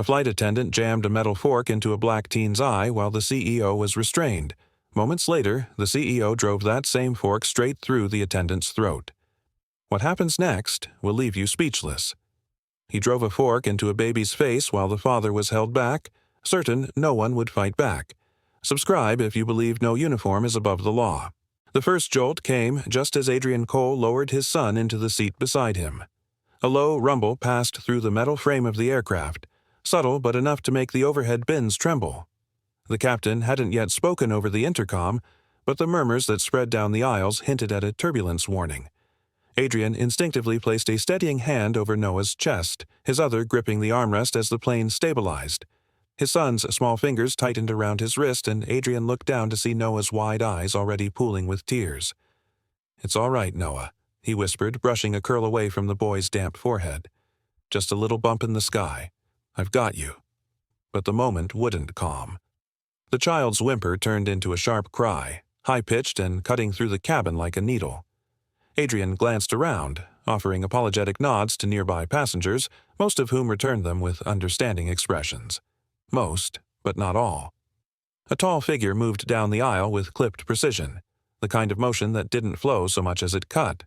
A flight attendant jammed a metal fork into a black teen's eye while the CEO was restrained. Moments later, the CEO drove that same fork straight through the attendant's throat. What happens next will leave you speechless. He drove a fork into a baby's face while the father was held back, certain no one would fight back. Subscribe if you believe no uniform is above the law. The first jolt came just as Adrian Cole lowered his son into the seat beside him. A low rumble passed through the metal frame of the aircraft, subtle but enough to make the overhead bins tremble. The captain hadn't yet spoken over the intercom, but the murmurs that spread down the aisles hinted at a turbulence warning. Adrian instinctively placed a steadying hand over Noah's chest, his other gripping the armrest as the plane stabilized. His son's small fingers tightened around his wrist, and Adrian looked down to see Noah's wide eyes already pooling with tears. "It's all right, Noah," he whispered, brushing a curl away from the boy's damp forehead. "Just a little bump in the sky. I've got you." But the moment wouldn't calm. The child's whimper turned into a sharp cry, high-pitched and cutting through the cabin like a needle. Adrian glanced around, offering apologetic nods to nearby passengers, most of whom returned them with understanding expressions. Most, but not all. A tall figure moved down the aisle with clipped precision, the kind of motion that didn't flow so much as it cut.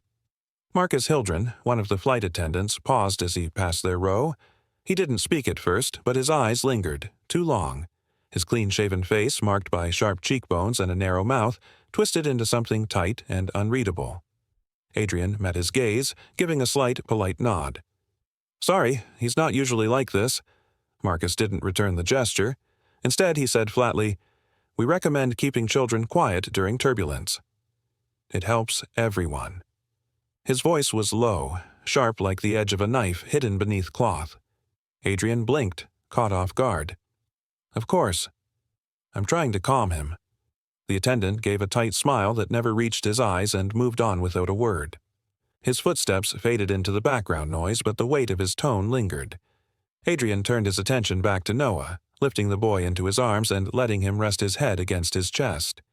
Marcus Hildren, one of the flight attendants, paused as he passed their row. He didn't speak at first, but his eyes lingered, too long. His clean-shaven face, marked by sharp cheekbones and a narrow mouth, twisted into something tight and unreadable. Adrian met his gaze, giving a slight, polite nod. "Sorry, he's not usually like this." Marcus didn't return the gesture. Instead, he said flatly, "We recommend keeping children quiet during turbulence. It helps everyone." His voice was low, sharp like the edge of a knife hidden beneath cloth. Adrian blinked, caught off guard. "Of course. I'm trying to calm him." The attendant gave a tight smile that never reached his eyes and moved on without a word. His footsteps faded into the background noise, but the weight of his tone lingered. Adrian turned his attention back to Noah, lifting the boy into his arms and letting him rest his head against his chest.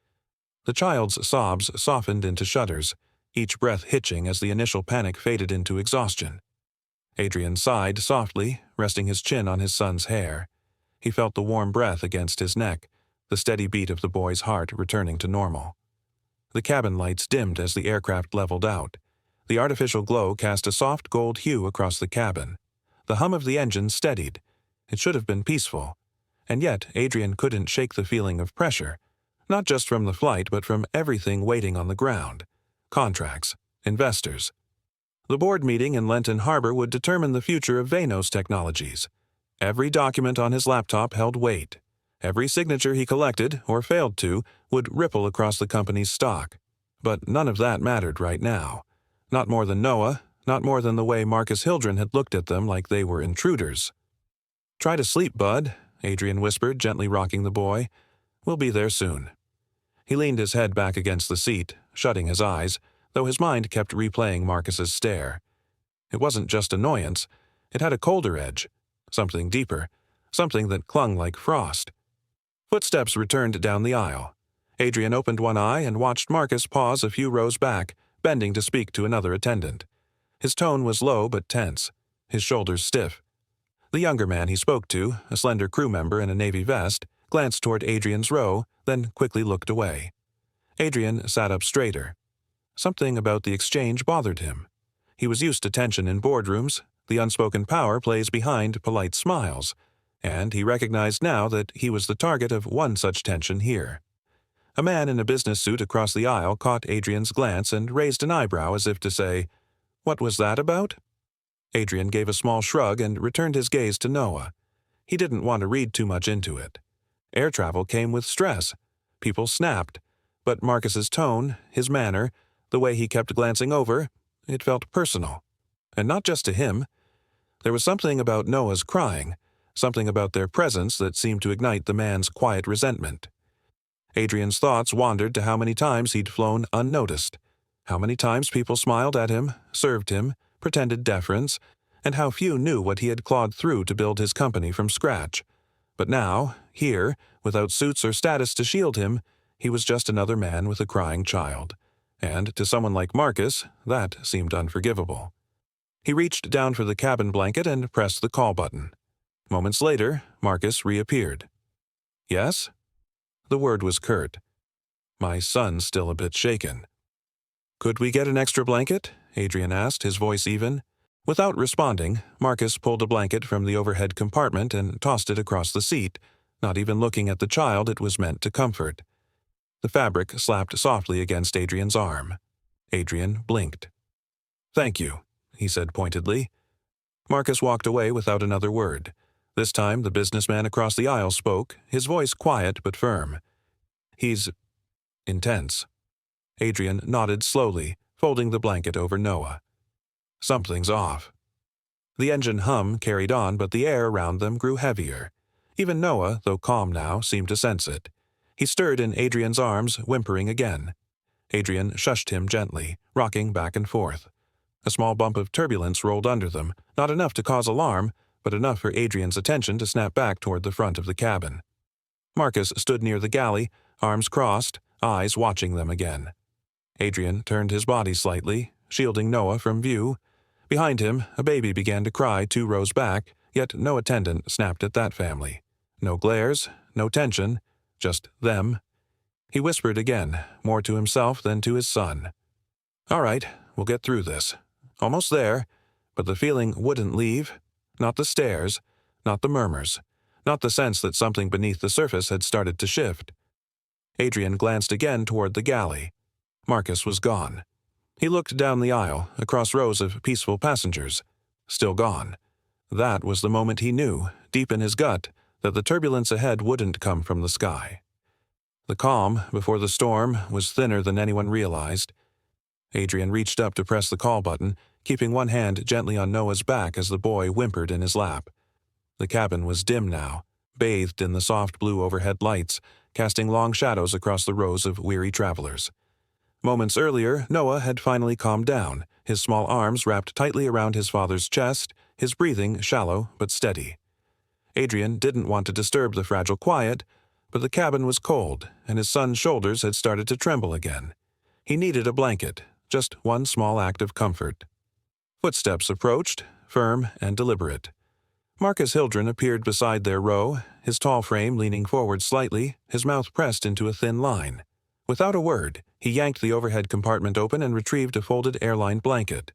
The child's sobs softened into shudders, each breath hitching as the initial panic faded into exhaustion. Adrian sighed softly, resting his chin on his son's hair. He felt the warm breath against his neck, the steady beat of the boy's heart returning to normal. The cabin lights dimmed as the aircraft leveled out. The artificial glow cast a soft gold hue across the cabin. The hum of the engine steadied. It should have been peaceful. And yet Adrian couldn't shake the feeling of pressure, not just from the flight but from everything waiting on the ground. Contracts, investors. The board meeting in Lenton Harbor would determine the future of Vanos Technologies. Every document on his laptop held weight. Every signature he collected, or failed to, would ripple across the company's stock. But none of that mattered right now. Not more than Noah, not more than the way Marcus Hildren had looked at them like they were intruders. "Try to sleep, bud," Adrian whispered, gently rocking the boy. "We'll be there soon." He leaned his head back against the seat, shutting his eyes, though his mind kept replaying Marcus's stare. It wasn't just annoyance. It had a colder edge, something deeper, something that clung like frost. Footsteps returned down the aisle. Adrian opened one eye and watched Marcus pause a few rows back, bending to speak to another attendant. His tone was low but tense, his shoulders stiff. The younger man he spoke to, a slender crew member in a navy vest, glanced toward Adrian's row, then quickly looked away. Adrian sat up straighter. Something about the exchange bothered him. He was used to tension in boardrooms. The unspoken power plays behind polite smiles, and he recognized now that he was the target of one such tension here. A man in a business suit across the aisle caught Adrian's glance and raised an eyebrow as if to say, "What was that about?" Adrian gave a small shrug and returned his gaze to Noah. He didn't want to read too much into it. Air travel came with stress. People snapped. But Marcus's tone, his manner, the way he kept glancing over, it felt personal. And not just to him. There was something about Noah's crying, something about their presence that seemed to ignite the man's quiet resentment. Adrian's thoughts wandered to how many times he'd flown unnoticed, how many times people smiled at him, served him, pretended deference, and how few knew what he had clawed through to build his company from scratch. But now, here, without suits or status to shield him, he was just another man with a crying child. And to someone like Marcus, that seemed unforgivable. He reached down for the cabin blanket and pressed the call button. Moments later, Marcus reappeared. "Yes?" The word was curt. "My son's still a bit shaken." "Could we get an extra blanket?" Adrian asked, his voice even. Without responding, Marcus pulled a blanket from the overhead compartment and tossed it across the seat, not even looking at the child it was meant to comfort. The fabric slapped softly against Adrian's arm. Adrian blinked. "Thank you," he said pointedly. Marcus walked away without another word. This time the businessman across the aisle spoke, his voice quiet but firm. "He's intense." Adrian nodded slowly, folding the blanket over Noah. "Something's off." The engine hum carried on, but the air around them grew heavier. Even Noah, though calm now, seemed to sense it. He stirred in Adrian's arms, whimpering again. Adrian shushed him gently, rocking back and forth. A small bump of turbulence rolled under them, not enough to cause alarm, but enough for Adrian's attention to snap back toward the front of the cabin. Marcus stood near the galley, arms crossed, eyes watching them again. Adrian turned his body slightly, shielding Noah from view. Behind him, a baby began to cry 2 rows back, yet no attendant snapped at that family. No glares, no tension, just them. He whispered again, more to himself than to his son. "All right, we'll get through this. Almost there," but the feeling wouldn't leave. Not the stares, not the murmurs, not the sense that something beneath the surface had started to shift. Adrian glanced again toward the galley. Marcus was gone. He looked down the aisle, across rows of peaceful passengers. Still gone. That was the moment he knew, deep in his gut, that the turbulence ahead wouldn't come from the sky. The calm, before the storm, was thinner than anyone realized. Adrian reached up to press the call button, keeping one hand gently on Noah's back as the boy whimpered in his lap. The cabin was dim now, bathed in the soft blue overhead lights, casting long shadows across the rows of weary travelers. Moments earlier, Noah had finally calmed down, his small arms wrapped tightly around his father's chest, his breathing shallow but steady. Adrian didn't want to disturb the fragile quiet, but the cabin was cold, and his son's shoulders had started to tremble again. He needed a blanket, just one small act of comfort. Footsteps approached, firm and deliberate. Marcus Hildren appeared beside their row, his tall frame leaning forward slightly, his mouth pressed into a thin line. Without a word, he yanked the overhead compartment open and retrieved a folded airline blanket.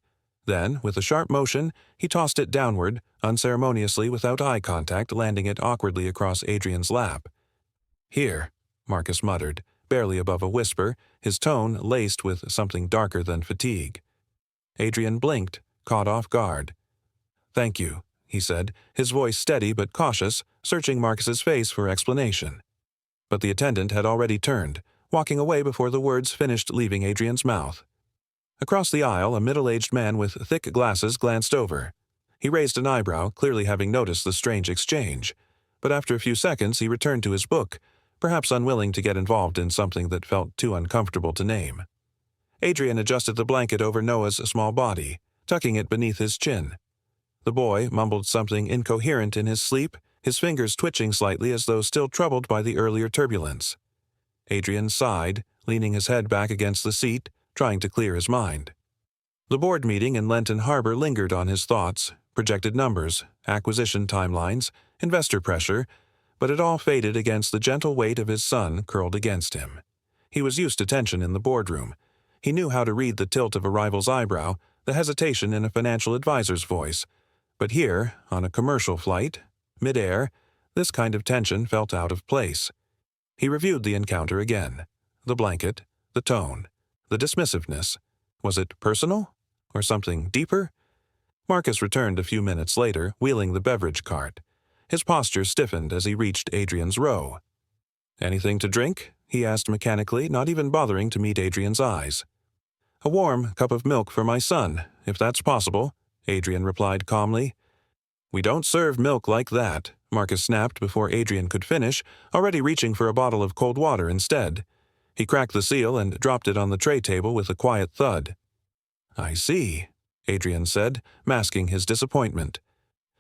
Then, with a sharp motion, he tossed it downward, unceremoniously without eye contact, landing it awkwardly across Adrian's lap. "Here," Marcus muttered, barely above a whisper, his tone laced with something darker than fatigue. Adrian blinked, caught off guard. "Thank you," he said, his voice steady but cautious, searching Marcus's face for explanation. But the attendant had already turned, walking away before the words finished leaving Adrian's mouth. Across the aisle, a middle-aged man with thick glasses glanced over. He raised an eyebrow, clearly having noticed the strange exchange. But after a few seconds, he returned to his book, perhaps unwilling to get involved in something that felt too uncomfortable to name. Adrian adjusted the blanket over Noah's small body, tucking it beneath his chin. The boy mumbled something incoherent in his sleep, his fingers twitching slightly as though still troubled by the earlier turbulence. Adrian sighed, leaning his head back against the seat, trying to clear his mind. The board meeting in Lenton Harbor lingered on his thoughts, projected numbers, acquisition timelines, investor pressure, but it all faded against the gentle weight of his son curled against him. He was used to tension in the boardroom. He knew how to read the tilt of a rival's eyebrow, the hesitation in a financial advisor's voice. But here, on a commercial flight, mid-air, this kind of tension felt out of place. He reviewed the encounter again. The blanket, the tone, the dismissiveness. Was it personal? Or something deeper? Marcus returned a few minutes later, wheeling the beverage cart. His posture stiffened as he reached Adrian's row. "Anything to drink?" he asked mechanically, not even bothering to meet Adrian's eyes. "A warm cup of milk for my son, if that's possible," Adrian replied calmly. "We don't serve milk like that," Marcus snapped before Adrian could finish, already reaching for a bottle of cold water instead. He cracked the seal and dropped it on the tray table with a quiet thud. "I see," Adrian said, masking his disappointment.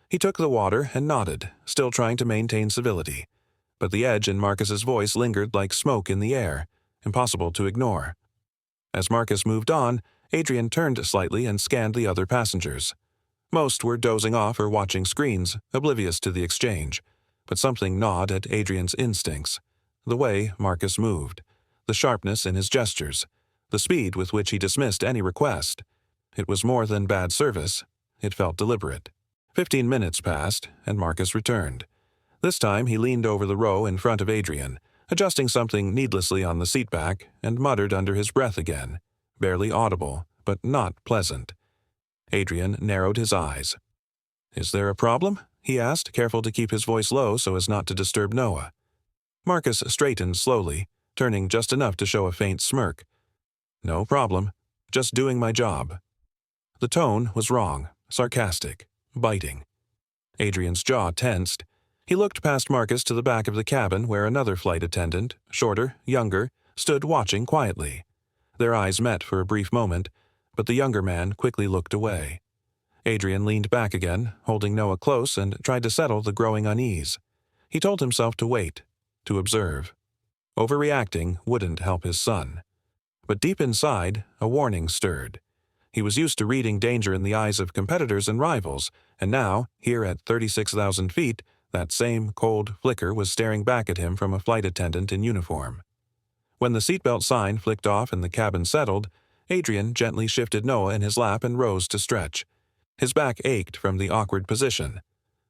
He took the water and nodded, still trying to maintain civility. But the edge in Marcus's voice lingered like smoke in the air, impossible to ignore. As Marcus moved on, Adrian turned slightly and scanned the other passengers. Most were dozing off or watching screens, oblivious to the exchange, but something gnawed at Adrian's instincts. The way Marcus moved, the sharpness in his gestures, the speed with which he dismissed any request. It was more than bad service. It felt deliberate. 15 minutes passed, and Marcus returned. This time he leaned over the row in front of Adrian, adjusting something needlessly on the seat back, and muttered under his breath again, barely audible, but not pleasant. Adrian narrowed his eyes. "Is there a problem?" he asked, careful to keep his voice low so as not to disturb Noah. Marcus straightened slowly, turning just enough to show a faint smirk. "No problem. Just doing my job." The tone was wrong, sarcastic, biting. Adrian's jaw tensed. He looked past Marcus to the back of the cabin where another flight attendant, shorter, younger, stood watching quietly. Their eyes met for a brief moment, but the younger man quickly looked away. Adrian leaned back again, holding Noah close, and tried to settle the growing unease. He told himself to wait, to observe. Overreacting wouldn't help his son. But deep inside, a warning stirred. He was used to reading danger in the eyes of competitors and rivals, and now, here at 36,000 feet, that same cold flicker was staring back at him from a flight attendant in uniform. When the seatbelt sign flicked off and the cabin settled, Adrian gently shifted Noah in his lap and rose to stretch. His back ached from the awkward position.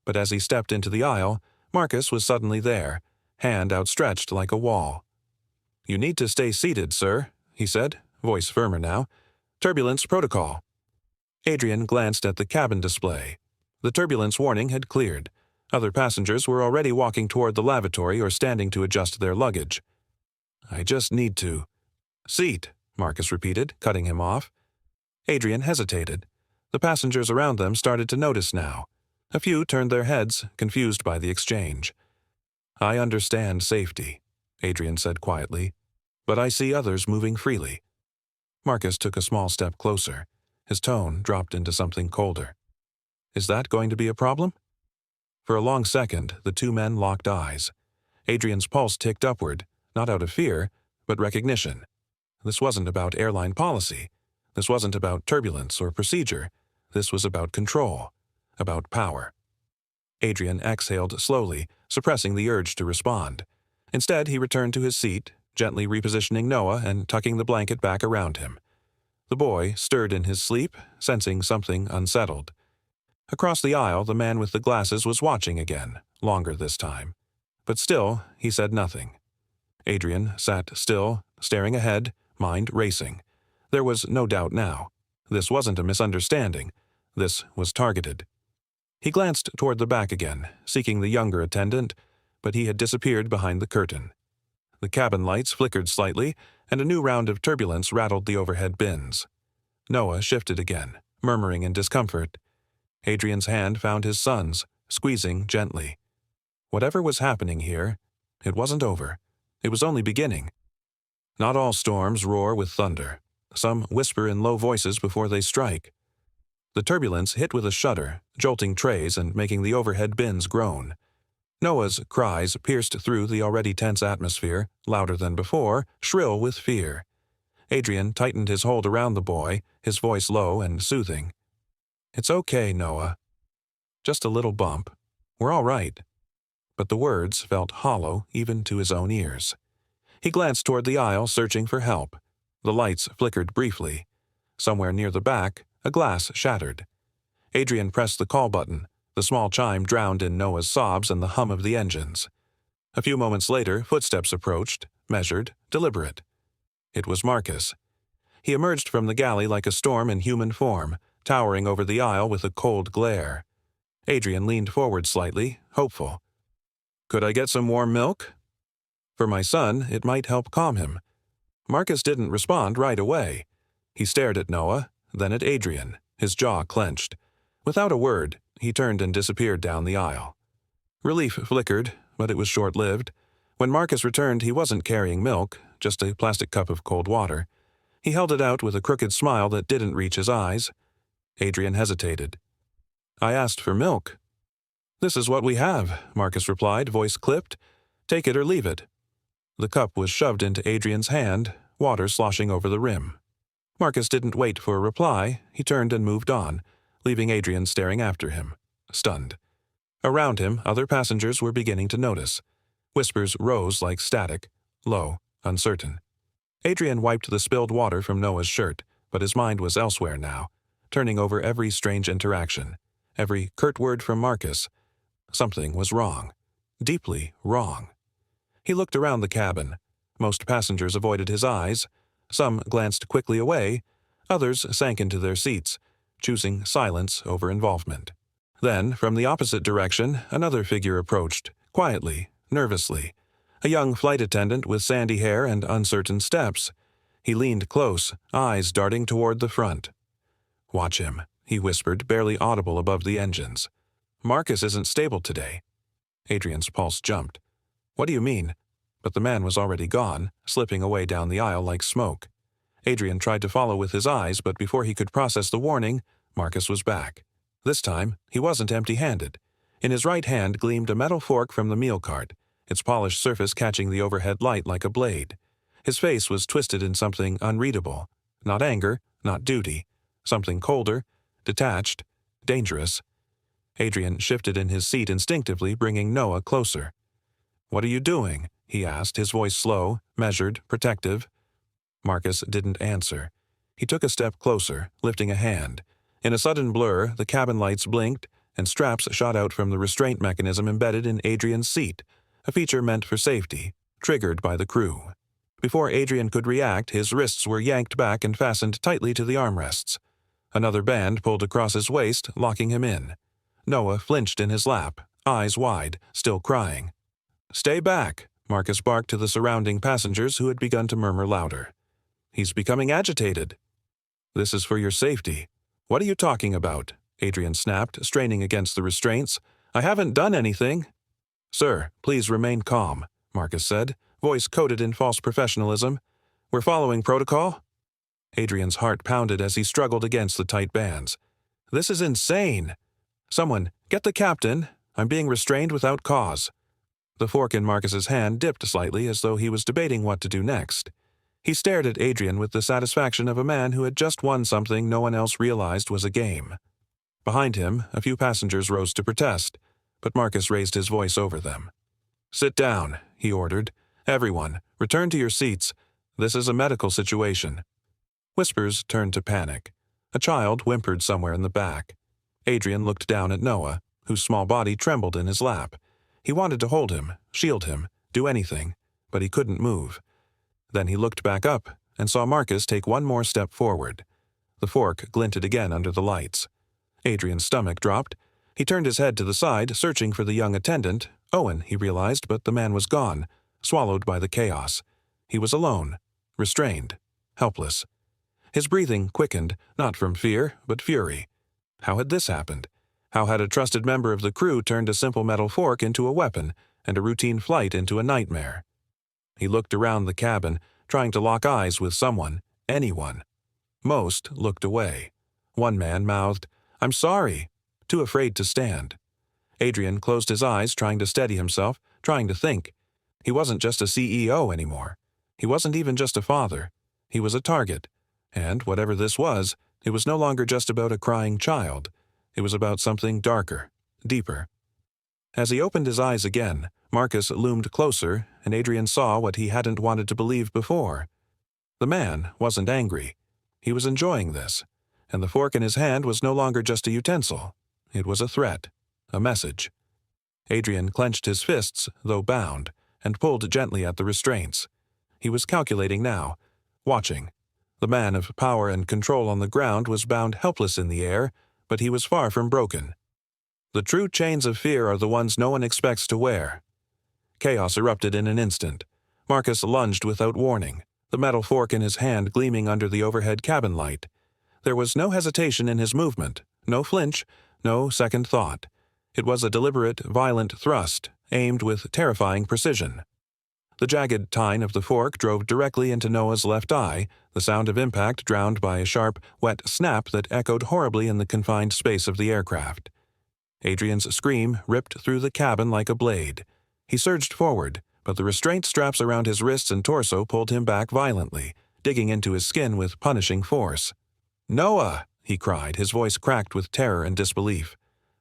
But as he stepped into the aisle, Marcus was suddenly there, hand outstretched like a wall. "You need to stay seated, sir," he said, voice firmer now. "Turbulence protocol." Adrian glanced at the cabin display. The turbulence warning had cleared. Other passengers were already walking toward the lavatory or standing to adjust their luggage. "I just need to—" "Seat," Marcus repeated, cutting him off. Adrian hesitated. The passengers around them started to notice now. A few turned their heads, confused by the exchange. "I understand safety," Adrian said quietly, "but I see others moving freely." Marcus took a small step closer. His tone dropped into something colder. "Is that going to be a problem?" For a long second, the two men locked eyes. Adrian's pulse ticked upward, not out of fear, but recognition. This wasn't about airline policy. This wasn't about turbulence or procedure. This was about control, about power. Adrian exhaled slowly, suppressing the urge to respond. Instead, he returned to his seat, gently repositioning Noah and tucking the blanket back around him. The boy stirred in his sleep, sensing something unsettled. Across the aisle, the man with the glasses was watching again, longer this time. But still, he said nothing. Adrian sat still, staring ahead, mind racing. There was no doubt now. This wasn't a misunderstanding. This was targeted. He glanced toward the back again, seeking the younger attendant, but he had disappeared behind the curtain. The cabin lights flickered slightly, and a new round of turbulence rattled the overhead bins. Noah shifted again, murmuring in discomfort. Adrian's hand found his son's, squeezing gently. Whatever was happening here, it wasn't over. It was only beginning. Not all storms roar with thunder. Some whisper in low voices before they strike. The turbulence hit with a shudder, jolting trays and making the overhead bins groan. Noah's cries pierced through the already tense atmosphere, louder than before, shrill with fear. Adrian tightened his hold around the boy, his voice low and soothing. "It's okay, Noah. Just a little bump. We're all right." But the words felt hollow even to his own ears. He glanced toward the aisle, searching for help. The lights flickered briefly. Somewhere near the back, a glass shattered. Adrian pressed the call button. The small chime drowned in Noah's sobs and the hum of the engines. A few moments later, footsteps approached, measured, deliberate. It was Marcus. He emerged from the galley like a storm in human form, towering over the aisle with a cold glare. Adrian leaned forward slightly, hopeful. "Could I get some warm milk?" For my son, it might help calm him. Marcus didn't respond right away. He stared at Noah, then at Adrian, his jaw clenched. Without a word, he turned and disappeared down the aisle. Relief flickered, but it was short-lived. When Marcus returned, he wasn't carrying milk, just a plastic cup of cold water. He held it out with a crooked smile that didn't reach his eyes. Adrian hesitated. "I asked for milk." "This is what we have," Marcus replied, voice clipped. "Take it or leave it." The cup was shoved into Adrian's hand, water sloshing over the rim. Marcus didn't wait for a reply. He turned and moved on, leaving Adrian staring after him, stunned. Around him, other passengers were beginning to notice. Whispers rose like static, low, uncertain. Adrian wiped the spilled water from Noah's shirt, but his mind was elsewhere now, turning over every strange interaction, every curt word from Marcus. Something was wrong. Deeply wrong. He looked around the cabin. Most passengers avoided his eyes. Some glanced quickly away. Others sank into their seats, choosing silence over involvement. Then, from the opposite direction, another figure approached, quietly, nervously. A young flight attendant with sandy hair and uncertain steps. He leaned close, eyes darting toward the front. "Watch him," he whispered, barely audible above the engines. "Marcus isn't stable today." Adrian's pulse jumped. "What do you mean?" But the man was already gone, slipping away down the aisle like smoke. Adrian tried to follow with his eyes, but before he could process the warning, Marcus was back. This time, he wasn't empty-handed. In his right hand gleamed a metal fork from the meal cart, its polished surface catching the overhead light like a blade. His face was twisted in something unreadable. Not anger, not duty. Something colder, detached, dangerous. Adrian shifted in his seat instinctively, bringing Noah closer. "What are you doing?" he asked, his voice slow, measured, protective. Marcus didn't answer. He took a step closer, lifting a hand. In a sudden blur, the cabin lights blinked, and straps shot out from the restraint mechanism embedded in Adrian's seat, a feature meant for safety, triggered by the crew. Before Adrian could react, his wrists were yanked back and fastened tightly to the armrests. Another band pulled across his waist, locking him in. Noah flinched in his lap, eyes wide, still crying. "Stay back," Marcus barked to the surrounding passengers who had begun to murmur louder. "He's becoming agitated." "This is for your safety." "What are you talking about?" Adrian snapped, straining against the restraints. "I haven't done anything." "Sir, please remain calm," Marcus said, voice coated in false professionalism. "We're following protocol?" Adrian's heart pounded as he struggled against the tight bands. "This is insane! Someone, get the captain. I'm being restrained without cause." The fork in Marcus's hand dipped slightly as though he was debating what to do next. He stared at Adrian with the satisfaction of a man who had just won something no one else realized was a game. Behind him, a few passengers rose to protest, but Marcus raised his voice over them. "Sit down," he ordered. "Everyone, return to your seats. This is a medical situation." Whispers turned to panic. A child whimpered somewhere in the back. Adrian looked down at Noah, whose small body trembled in his lap. He wanted to hold him, shield him, do anything, but he couldn't move. Then he looked back up and saw Marcus take one more step forward. The fork glinted again under the lights. Adrian's stomach dropped. He turned his head to the side, searching for the young attendant. Owen, he realized, but the man was gone, swallowed by the chaos. He was alone, restrained, helpless. His breathing quickened, not from fear, but fury. How had this happened? How had a trusted member of the crew turned a simple metal fork into a weapon, and a routine flight into a nightmare? He looked around the cabin, trying to lock eyes with someone, anyone. Most looked away. One man mouthed, "I'm sorry," too afraid to stand. Adrian closed his eyes, trying to steady himself, trying to think. He wasn't just a CEO anymore. He wasn't even just a father. He was a target. And whatever this was, it was no longer just about a crying child. It was about something darker, deeper. As he opened his eyes again, Marcus loomed closer, and Adrian saw what he hadn't wanted to believe before. The man wasn't angry. He was enjoying this, and the fork in his hand was no longer just a utensil. It was a threat, a message. Adrian clenched his fists, though bound, and pulled gently at the restraints. He was calculating now, watching. The man of power and control on the ground was bound helpless in the air, but he was far from broken. The true chains of fear are the ones no one expects to wear. Chaos erupted in an instant. Marcus lunged without warning, the metal fork in his hand gleaming under the overhead cabin light. There was no hesitation in his movement, no flinch, no second thought. It was a deliberate, violent thrust, aimed with terrifying precision. The jagged tine of the fork drove directly into Noah's left eye, the sound of impact drowned by a sharp, wet snap that echoed horribly in the confined space of the aircraft. Adrian's scream ripped through the cabin like a blade. He surged forward, but the restraint straps around his wrists and torso pulled him back violently, digging into his skin with punishing force. "Noah!" he cried, his voice cracked with terror and disbelief.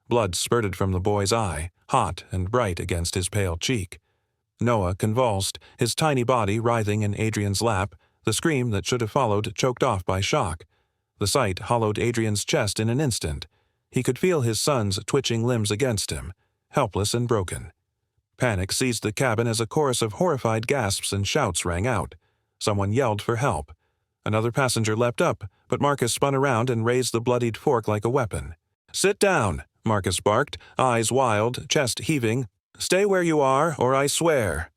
Blood spurted from the boy's eye, hot and bright against his pale cheek. Noah convulsed, his tiny body writhing in Adrian's lap, the scream that should have followed choked off by shock. The sight hollowed Adrian's chest in an instant. He could feel his son's twitching limbs against him, helpless and broken. Panic seized the cabin as a chorus of horrified gasps and shouts rang out. Someone yelled for help. Another passenger leapt up, but Marcus spun around and raised the bloodied fork like a weapon. "Sit down," Marcus barked, eyes wild, chest heaving. "Stay where you are, or I swear."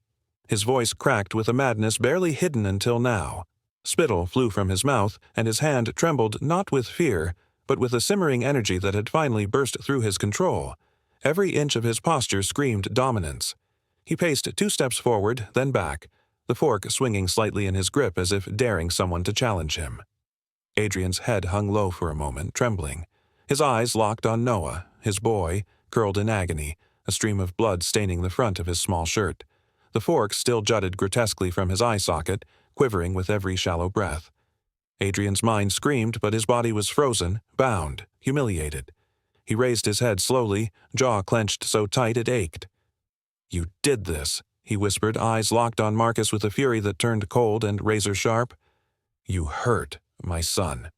His voice cracked with a madness barely hidden until now. Spittle flew from his mouth, and his hand trembled not with fear, but with a simmering energy that had finally burst through his control. Every inch of his posture screamed dominance. He paced 2 steps forward, then back, the fork swinging slightly in his grip as if daring someone to challenge him. Adrian's head hung low for a moment, trembling. His eyes locked on Noah, his boy, curled in agony, a stream of blood staining the front of his small shirt. The fork still jutted grotesquely from his eye socket, quivering with every shallow breath. Adrian's mind screamed, but his body was frozen, bound, humiliated. He raised his head slowly, jaw clenched so tight it ached. "You did this," he whispered, eyes locked on Marcus with a fury that turned cold and razor-sharp. "You hurt my son."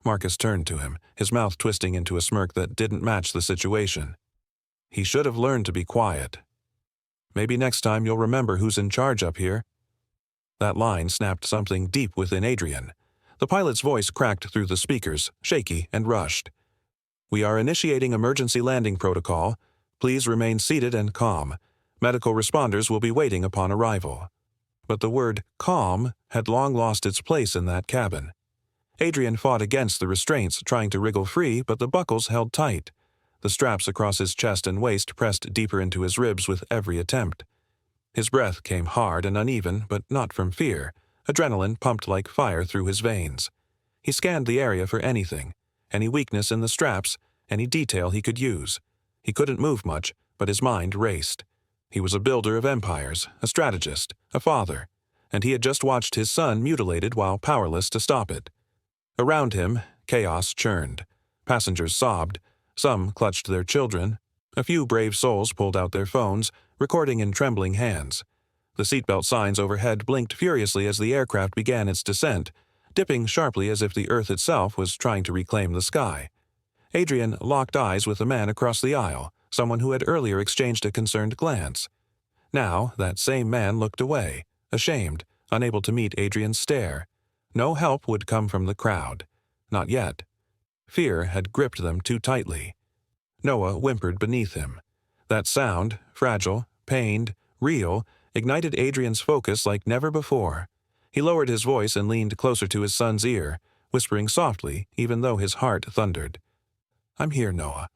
Marcus turned to him, his mouth twisting into a smirk that didn't match the situation. "He should have learned to be quiet. Maybe next time you'll remember who's in charge up here." That line snapped something deep within Adrian. The pilot's voice cracked through the speakers, shaky and rushed. "We are initiating emergency landing protocol. Please remain seated and calm. Medical responders will be waiting upon arrival." But the word calm had long lost its place in that cabin. Adrian fought against the restraints, trying to wriggle free, but the buckles held tight. The straps across his chest and waist pressed deeper into his ribs with every attempt. His breath came hard and uneven, but not from fear. Adrenaline pumped like fire through his veins. He scanned the area for anything, any weakness in the straps, any detail he could use. He couldn't move much, but his mind raced. He was a builder of empires, a strategist, a father, and he had just watched his son mutilated while powerless to stop it. Around him, chaos churned. Passengers sobbed. Some clutched their children. A few brave souls pulled out their phones, recording in trembling hands. The seatbelt signs overhead blinked furiously as the aircraft began its descent, dipping sharply as if the earth itself was trying to reclaim the sky. Adrian locked eyes with a man across the aisle, someone who had earlier exchanged a concerned glance. Now, that same man looked away, ashamed, unable to meet Adrian's stare. No help would come from the crowd. Not yet. Fear had gripped them too tightly. Noah whimpered beneath him. That sound, fragile, pained, real, ignited Adrian's focus like never before. He lowered his voice and leaned closer to his son's ear, whispering softly, even though his heart thundered. "I'm here, Noah.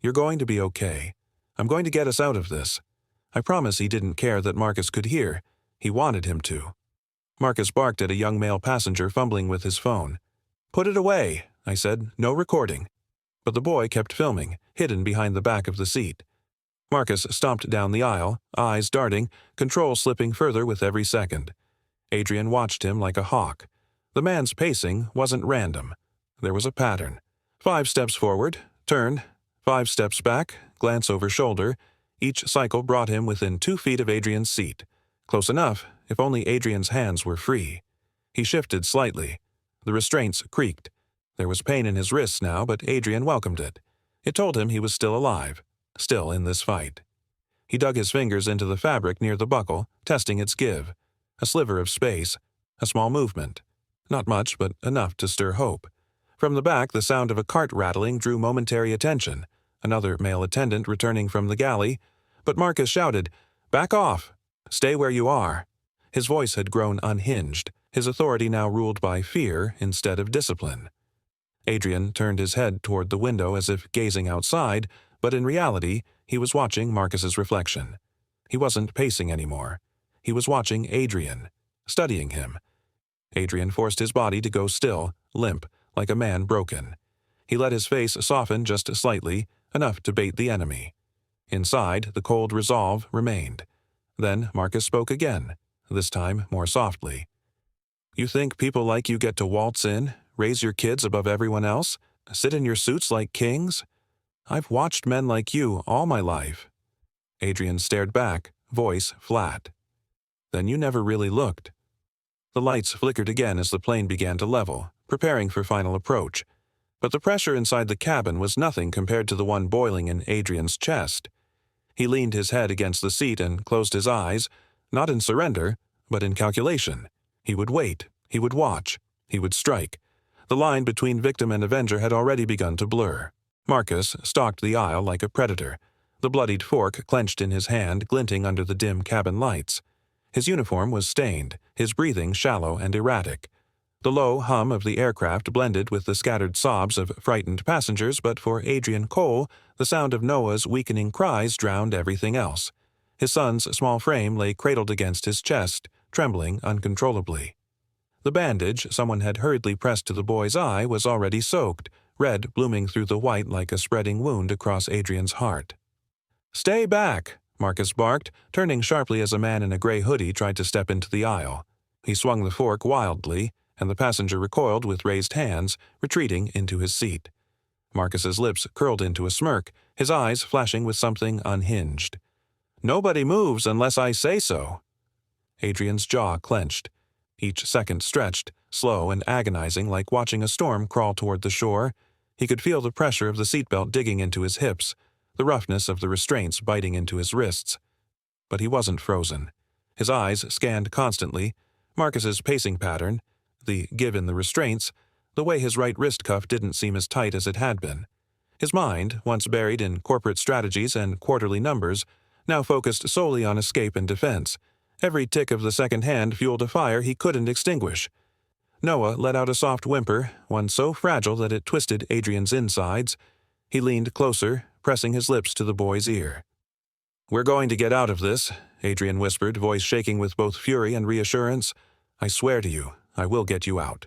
You're going to be okay. I'm going to get us out of this." I promise he didn't care that Marcus could hear. He wanted him to. Marcus barked at a young male passenger fumbling with his phone. "Put it away," I said. "No recording." But the boy kept filming, hidden behind the back of the seat. Marcus stomped down the aisle, eyes darting, control slipping further with every second. Adrian watched him like a hawk. The man's pacing wasn't random. There was a pattern. 5 steps forward, turn, 5 steps back, glance over shoulder. Each cycle brought him within 2 feet of Adrian's seat. Close enough, if only Adrian's hands were free. He shifted slightly. The restraints creaked. There was pain in his wrists now, but Adrian welcomed it. It told him he was still alive, still in this fight. He dug his fingers into the fabric near the buckle, testing its give. A sliver of space, a small movement. Not much, but enough to stir hope. From the back, the sound of a cart rattling drew momentary attention. Another male attendant returning from the galley. But Marcus shouted, "Back off! Stay where you are." His voice had grown unhinged, his authority now ruled by fear instead of discipline. Adrian turned his head toward the window as if gazing outside, but in reality, he was watching Marcus's reflection. He wasn't pacing anymore. He was watching Adrian, studying him. Adrian forced his body to go still, limp, like a man broken. He let his face soften just slightly, enough to bait the enemy. Inside, the cold resolve remained. Then Marcus spoke again, this time more softly. "You think people like you get to waltz in, Raise your kids above everyone else? Sit in your suits like kings? I've watched men like you all my life." Adrian stared back, voice flat. "Then you never really looked." The lights flickered again as the plane began to level, preparing for final approach. But the pressure inside the cabin was nothing compared to the one boiling in Adrian's chest. He leaned his head against the seat and closed his eyes, not in surrender, but in calculation. He would wait, he would watch, he would strike. The line between victim and avenger had already begun to blur. Marcus stalked the aisle like a predator, the bloodied fork clenched in his hand, glinting under the dim cabin lights. His uniform was stained, his breathing shallow and erratic. The low hum of the aircraft blended with the scattered sobs of frightened passengers, but for Adrian Cole, the sound of Noah's weakening cries drowned everything else. His son's small frame lay cradled against his chest, trembling uncontrollably. The bandage someone had hurriedly pressed to the boy's eye was already soaked, red blooming through the white like a spreading wound across Adrian's heart. "Stay back!" Marcus barked, turning sharply as a man in a gray hoodie tried to step into the aisle. He swung the fork wildly, and the passenger recoiled with raised hands, retreating into his seat. Marcus's lips curled into a smirk, his eyes flashing with something unhinged. "Nobody moves unless I say so." Adrian's jaw clenched. Each second stretched, slow and agonizing like watching a storm crawl toward the shore. He could feel the pressure of the seatbelt digging into his hips, the roughness of the restraints biting into his wrists. But he wasn't frozen. His eyes scanned constantly, Marcus's pacing pattern, the give in the restraints, the way his right wrist cuff didn't seem as tight as it had been. His mind, once buried in corporate strategies and quarterly numbers, now focused solely on escape and defense. Every tick of the second hand fueled a fire he couldn't extinguish. Noah let out a soft whimper, one so fragile that it twisted Adrian's insides. He leaned closer, pressing his lips to the boy's ear. "We're going to get out of this," Adrian whispered, voice shaking with both fury and reassurance. "I swear to you, I will get you out."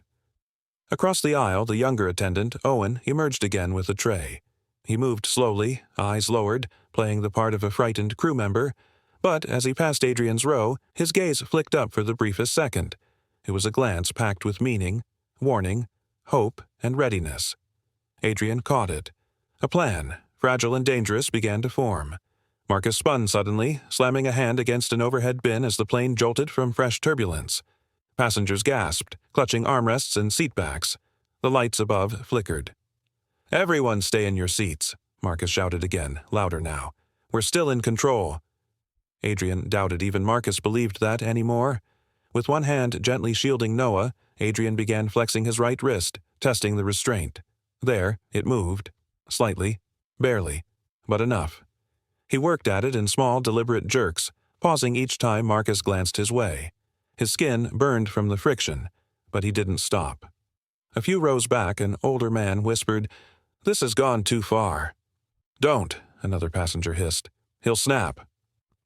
Across the aisle, the younger attendant, Owen, emerged again with a tray. He moved slowly, eyes lowered, playing the part of a frightened crew member, but as he passed Adrian's row, his gaze flicked up for the briefest second. It was a glance packed with meaning, warning, hope, and readiness. Adrian caught it. A plan, fragile and dangerous, began to form. Marcus spun suddenly, slamming a hand against an overhead bin as the plane jolted from fresh turbulence. Passengers gasped, clutching armrests and seatbacks. The lights above flickered. "Everyone stay in your seats," Marcus shouted again, louder now. "We're still in control." Adrian doubted even Marcus believed that anymore. With one hand gently shielding Noah, Adrian began flexing his right wrist, testing the restraint. There, it moved. Slightly, barely, but enough. He worked at it in small, deliberate jerks, pausing each time Marcus glanced his way. His skin burned from the friction, but he didn't stop. A few rows back, an older man whispered, "This has gone too far." "Don't," another passenger hissed. "He'll snap."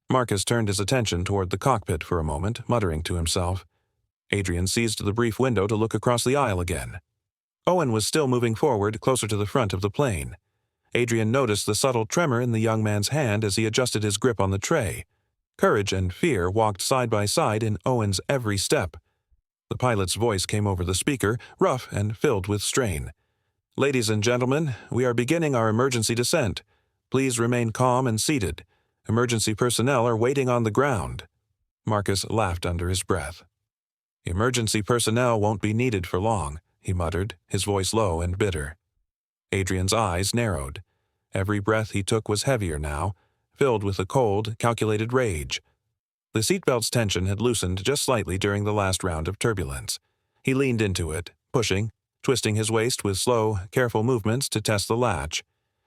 Marcus turned his attention toward the cockpit for a moment, muttering to himself. Adrian seized the brief window to look across the aisle again. Owen was still moving forward, closer to the front of the plane. Adrian noticed the subtle tremor in the young man's hand as he adjusted his grip on the tray. Courage and fear walked side by side in Owen's every step. The pilot's voice came over the speaker, rough and filled with strain. "Ladies and gentlemen, we are beginning our emergency descent. Please remain calm and seated. Emergency personnel are waiting on the ground." Marcus laughed under his breath. "Emergency personnel won't be needed for long," he muttered, his voice low and bitter. Adrian's eyes narrowed. Every breath he took was heavier now, filled with a cold, calculated rage. The seatbelt's tension had loosened just slightly during the last round of turbulence. He leaned into it, pushing, twisting his waist with slow, careful movements to test the latch.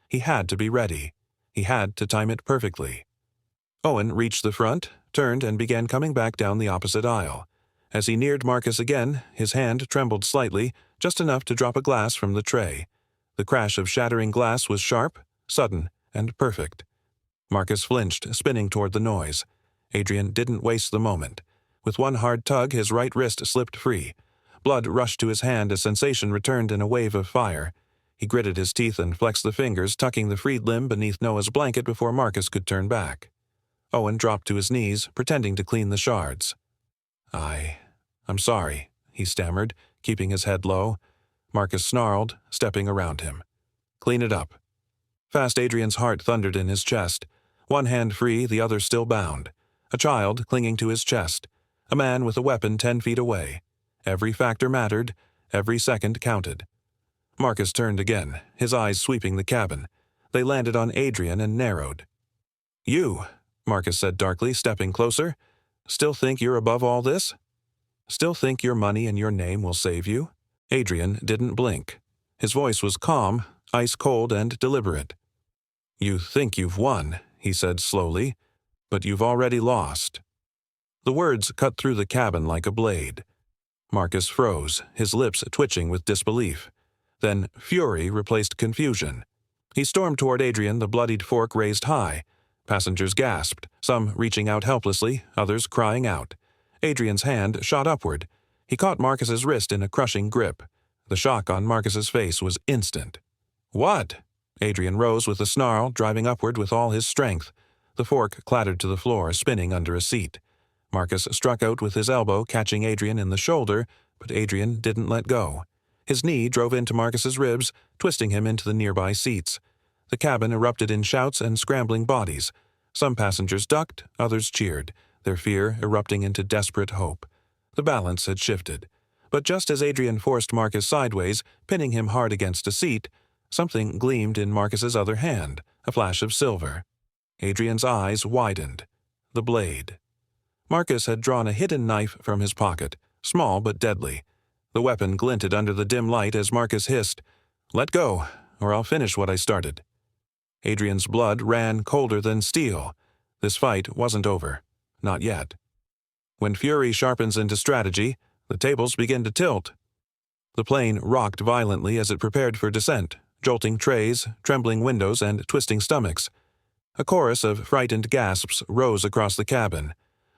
He had to be ready. He had to time it perfectly. Owen reached the front, turned, and began coming back down the opposite aisle. As he neared Marcus again, his hand trembled slightly, just enough to drop a glass from the tray. The crash of shattering glass was sharp, sudden, and perfect. Marcus flinched, spinning toward the noise. Adrian didn't waste the moment. With one hard tug, his right wrist slipped free. Blood rushed to his hand as sensation returned in a wave of fire. He gritted his teeth and flexed the fingers, tucking the freed limb beneath Noah's blanket before Marcus could turn back. Owen dropped to his knees, pretending to clean the shards. I'm sorry," he stammered, keeping his head low. Marcus snarled, stepping around him. "Clean it up." Fast Adrian's heart thundered in his chest. One hand free, the other still bound. A child clinging to his chest. A man with a weapon 10 feet away. Every factor mattered. Every second counted. Marcus turned again, his eyes sweeping the cabin. They landed on Adrian and narrowed. "You," Marcus said darkly, stepping closer. "Still think you're above all this? Still think your money and your name will save you?" Adrian didn't blink. His voice was calm, ice-cold and deliberate. "You think you've won," he said slowly, "but you've already lost." The words cut through the cabin like a blade. Marcus froze, his lips twitching with disbelief. Then fury replaced confusion. He stormed toward Adrian, the bloodied fork raised high. Passengers gasped, some reaching out helplessly, others crying out. Adrian's hand shot upward. He caught Marcus's wrist in a crushing grip. The shock on Marcus's face was instant. "What?" Adrian rose with a snarl, driving upward with all his strength. The fork clattered to the floor, spinning under a seat. Marcus struck out with his elbow, catching Adrian in the shoulder, but Adrian didn't let go. His knee drove into Marcus's ribs, twisting him into the nearby seats. The cabin erupted in shouts and scrambling bodies. Some passengers ducked, others cheered, their fear erupting into desperate hope. The balance had shifted. But just as Adrian forced Marcus sideways, pinning him hard against a seat, something gleamed in Marcus's other hand, a flash of silver. Adrian's eyes widened. The blade. Marcus had drawn a hidden knife from his pocket, small but deadly. The weapon glinted under the dim light as Marcus hissed, "Let go, or I'll finish what I started." Adrian's blood ran colder than steel. This fight wasn't over. Not yet. When fury sharpens into strategy, the tables begin to tilt. The plane rocked violently as it prepared for descent, jolting trays, trembling windows, and twisting stomachs. A chorus of frightened gasps rose across the cabin.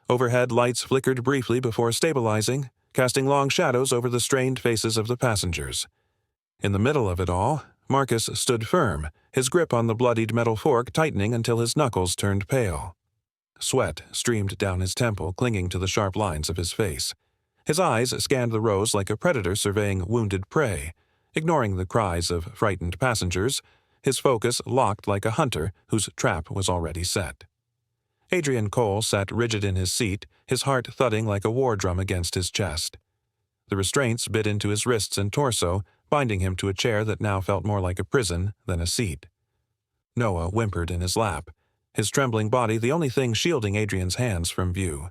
Overhead lights flickered briefly before stabilizing, casting long shadows over the strained faces of the passengers. In the middle of it all, Marcus stood firm, his grip on the bloodied metal fork tightening until his knuckles turned pale. Sweat streamed down his temple, clinging to the sharp lines of his face. His eyes scanned the rows like a predator surveying wounded prey. Ignoring the cries of frightened passengers, his focus locked like a hunter whose trap was already set. Adrian Cole sat rigid in his seat, his heart thudding like a war drum against his chest. The restraints bit into his wrists and torso, binding him to a chair that now felt more like a prison than a seat. Noah whimpered in his lap, his trembling body the only thing shielding Adrian's hands from view.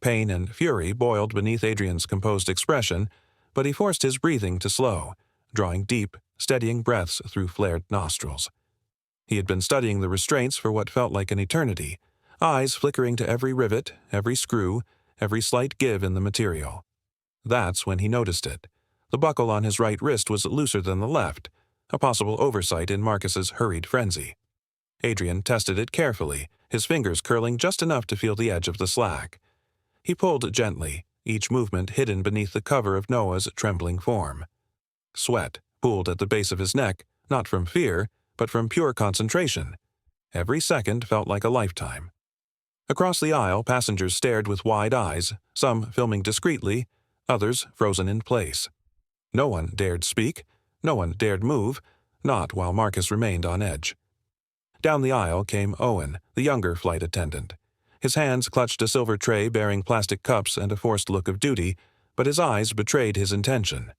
Pain and fury boiled beneath Adrian's composed expression, but he forced his breathing to slow, drawing deep, steadying breaths through flared nostrils. He had been studying the restraints for what felt like an eternity, eyes flickering to every rivet, every screw, every slight give in the material. That's when he noticed it. The buckle on his right wrist was looser than the left, a possible oversight in Marcus's hurried frenzy. Adrian tested it carefully, his fingers curling just enough to feel the edge of the slack. He pulled gently, each movement hidden beneath the cover of Noah's trembling form. Sweat pooled at the base of his neck, not from fear, but from pure concentration. Every second felt like a lifetime. Across the aisle, passengers stared with wide eyes, some filming discreetly, others frozen in place. No one dared speak, no one dared move, not while Marcus remained on edge. Down the aisle came Owen, the younger flight attendant. His hands clutched a silver tray bearing plastic cups and a forced look of duty, but his eyes betrayed his intention.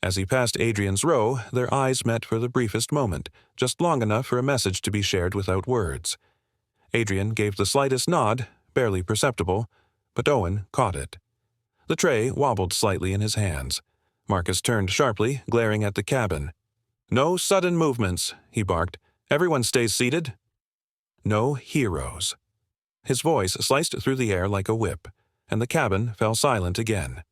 As he passed Adrian's row, their eyes met for the briefest moment, just long enough for a message to be shared without words. Adrian gave the slightest nod, barely perceptible, but Owen caught it. The tray wobbled slightly in his hands. Marcus turned sharply, glaring at the cabin. "No sudden movements," he barked. "Everyone stays seated." No heroes. His voice sliced through the air like a whip, and the cabin fell silent again.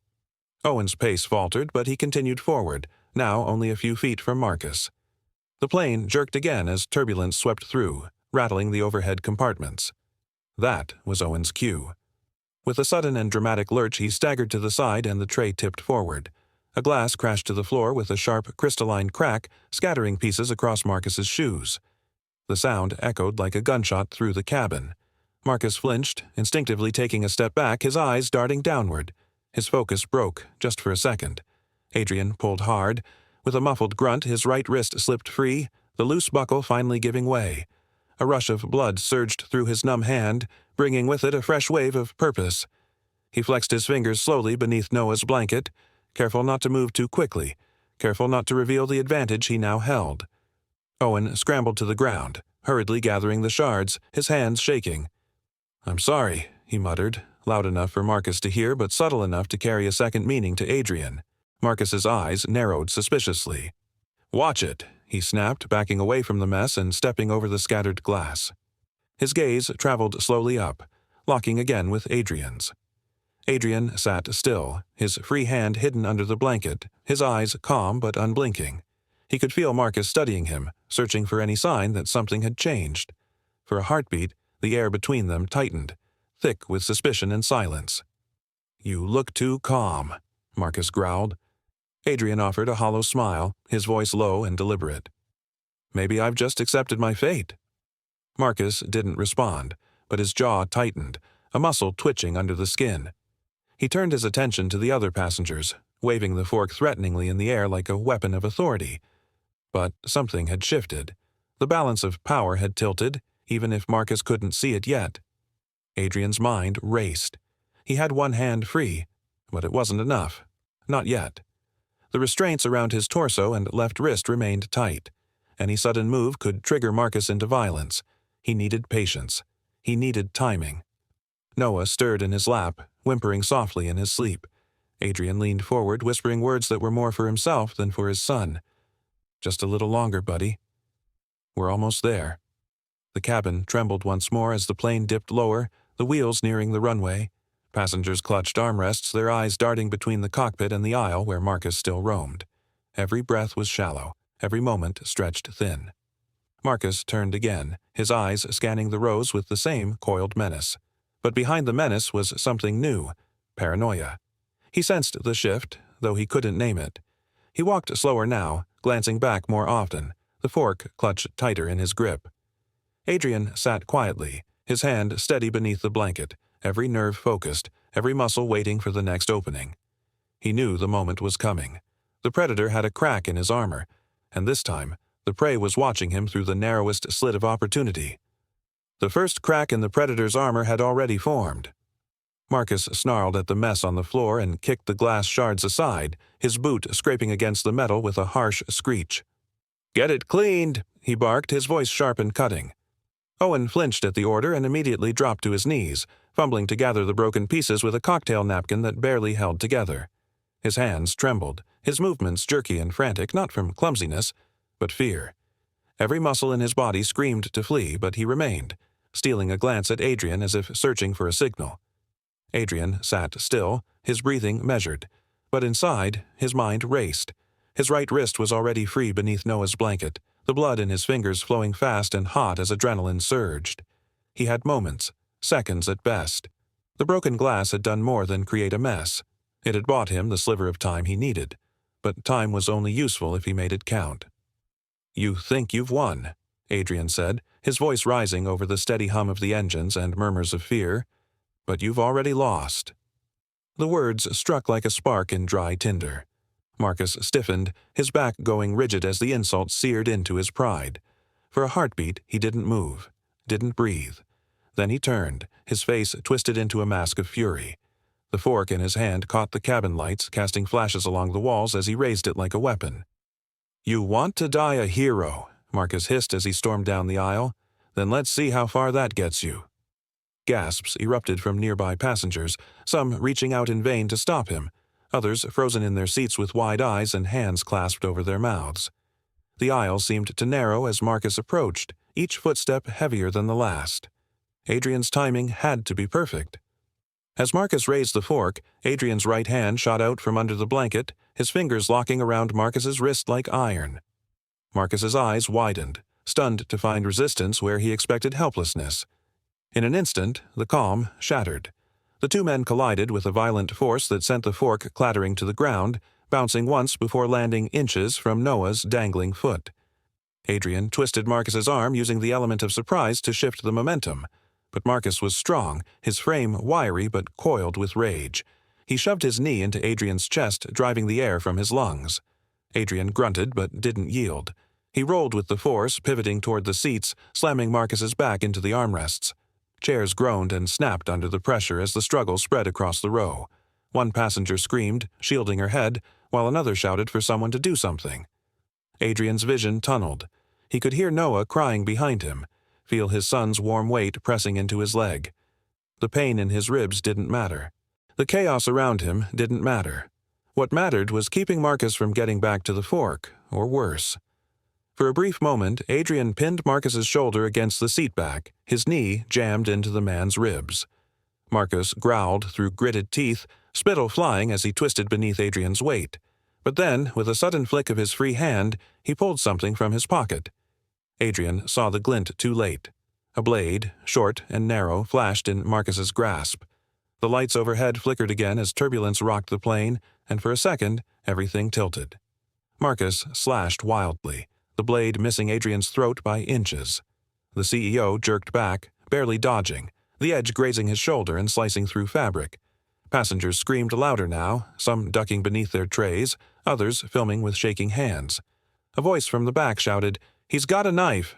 Owen's pace faltered, but he continued forward, now only a few feet from Marcus. The plane jerked again as turbulence swept through, rattling the overhead compartments. That was Owen's cue. With a sudden and dramatic lurch, he staggered to the side and the tray tipped forward. A glass crashed to the floor with a sharp, crystalline crack, scattering pieces across Marcus's shoes. The sound echoed like a gunshot through the cabin. Marcus flinched, instinctively taking a step back, his eyes darting downward. His focus broke, just for a second. Adrian pulled hard. With a muffled grunt, his right wrist slipped free, the loose buckle finally giving way. A rush of blood surged through his numb hand, bringing with it a fresh wave of purpose. He flexed his fingers slowly beneath Noah's blanket, careful not to move too quickly, careful not to reveal the advantage he now held. Owen scrambled to the ground, hurriedly gathering the shards, his hands shaking. "I'm sorry," he muttered, loud enough for Marcus to hear but subtle enough to carry a second meaning to Adrian. Marcus's eyes narrowed suspiciously. "Watch it," he snapped, backing away from the mess and stepping over the scattered glass. His gaze traveled slowly up, locking again with Adrian's. Adrian sat still, his free hand hidden under the blanket, his eyes calm but unblinking. He could feel Marcus studying him, searching for any sign that something had changed. For a heartbeat, the air between them tightened, thick with suspicion and silence. "You look too calm," Marcus growled. Adrian offered a hollow smile, his voice low and deliberate. "Maybe I've just accepted my fate." Marcus didn't respond, but his jaw tightened, a muscle twitching under the skin. He turned his attention to the other passengers, waving the fork threateningly in the air like a weapon of authority. But something had shifted. The balance of power had tilted, even if Marcus couldn't see it yet. Adrian's mind raced. He had one hand free, but it wasn't enough. Not yet. The restraints around his torso and left wrist remained tight. Any sudden move could trigger Marcus into violence. He needed patience. He needed timing. Noah stirred in his lap, whimpering softly in his sleep. Adrian leaned forward, whispering words that were more for himself than for his son. "Just a little longer, buddy. We're almost there." The cabin trembled once more as the plane dipped lower, the wheels nearing the runway. Passengers clutched armrests, their eyes darting between the cockpit and the aisle where Marcus still roamed. Every breath was shallow, every moment stretched thin. Marcus turned again, his eyes scanning the rows with the same coiled menace. But behind the menace was something new, paranoia. He sensed the shift, though he couldn't name it. He walked slower now, glancing back more often, the fork clutched tighter in his grip. Adrian sat quietly, his hand steady beneath the blanket, every nerve focused, every muscle waiting for the next opening. He knew the moment was coming. The predator had a crack in his armor, and this time, the prey was watching him through the narrowest slit of opportunity. The first crack in the predator's armor had already formed. Marcus snarled at the mess on the floor and kicked the glass shards aside, his boot scraping against the metal with a harsh screech. "Get it cleaned," he barked, his voice sharp and cutting. Owen flinched at the order and immediately dropped to his knees, fumbling to gather the broken pieces with a cocktail napkin that barely held together. His hands trembled, his movements jerky and frantic, not from clumsiness, but fear. Every muscle in his body screamed to flee, but he remained, stealing a glance at Adrian as if searching for a signal. Adrian sat still, his breathing measured, but inside, his mind raced. His right wrist was already free beneath Noah's blanket, the blood in his fingers flowing fast and hot as adrenaline surged. He had moments, seconds at best. The broken glass had done more than create a mess. It had bought him the sliver of time he needed, but time was only useful if he made it count. "You think you've won," Adrian said, his voice rising over the steady hum of the engines and murmurs of fear, "but you've already lost." The words struck like a spark in dry tinder. Marcus stiffened, his back going rigid as the insult seared into his pride. For a heartbeat, he didn't move, didn't breathe. Then he turned, his face twisted into a mask of fury. The fork in his hand caught the cabin lights, casting flashes along the walls as he raised it like a weapon. "You want to die a hero," Marcus hissed as he stormed down the aisle. "Then let's see how far that gets you." Gasps erupted from nearby passengers, some reaching out in vain to stop him, others frozen in their seats with wide eyes and hands clasped over their mouths. The aisle seemed to narrow as Marcus approached, each footstep heavier than the last. Adrian's timing had to be perfect. As Marcus raised the fork, Adrian's right hand shot out from under the blanket, his fingers locking around Marcus's wrist like iron. Marcus's eyes widened, stunned to find resistance where he expected helplessness. In an instant, the calm shattered. The two men collided with a violent force that sent the fork clattering to the ground, bouncing once before landing inches from Noah's dangling foot. Adrian twisted Marcus's arm using the element of surprise to shift the momentum. But Marcus was strong, his frame wiry but coiled with rage. He shoved his knee into Adrian's chest, driving the air from his lungs. Adrian grunted but didn't yield. He rolled with the force, pivoting toward the seats, slamming Marcus's back into the armrests. Chairs groaned and snapped under the pressure as the struggle spread across the row. One passenger screamed, shielding her head, while another shouted for someone to do something. Adrian's vision tunneled. He could hear Noah crying behind him, feel his son's warm weight pressing into his leg. The pain in his ribs didn't matter. The chaos around him didn't matter. What mattered was keeping Marcus from getting back to the fork, or worse. For a brief moment, Adrian pinned Marcus's shoulder against the seat back, his knee jammed into the man's ribs. Marcus growled through gritted teeth, spittle flying as he twisted beneath Adrian's weight. But then, with a sudden flick of his free hand, he pulled something from his pocket. Adrian saw the glint too late. A blade, short and narrow, flashed in Marcus's grasp. The lights overhead flickered again as turbulence rocked the plane, and for a second, everything tilted. Marcus slashed wildly, the blade missing Adrian's throat by inches. The CEO jerked back, barely dodging, the edge grazing his shoulder and slicing through fabric. Passengers screamed louder now, some ducking beneath their trays, others filming with shaking hands. A voice from the back shouted, "He's got a knife!"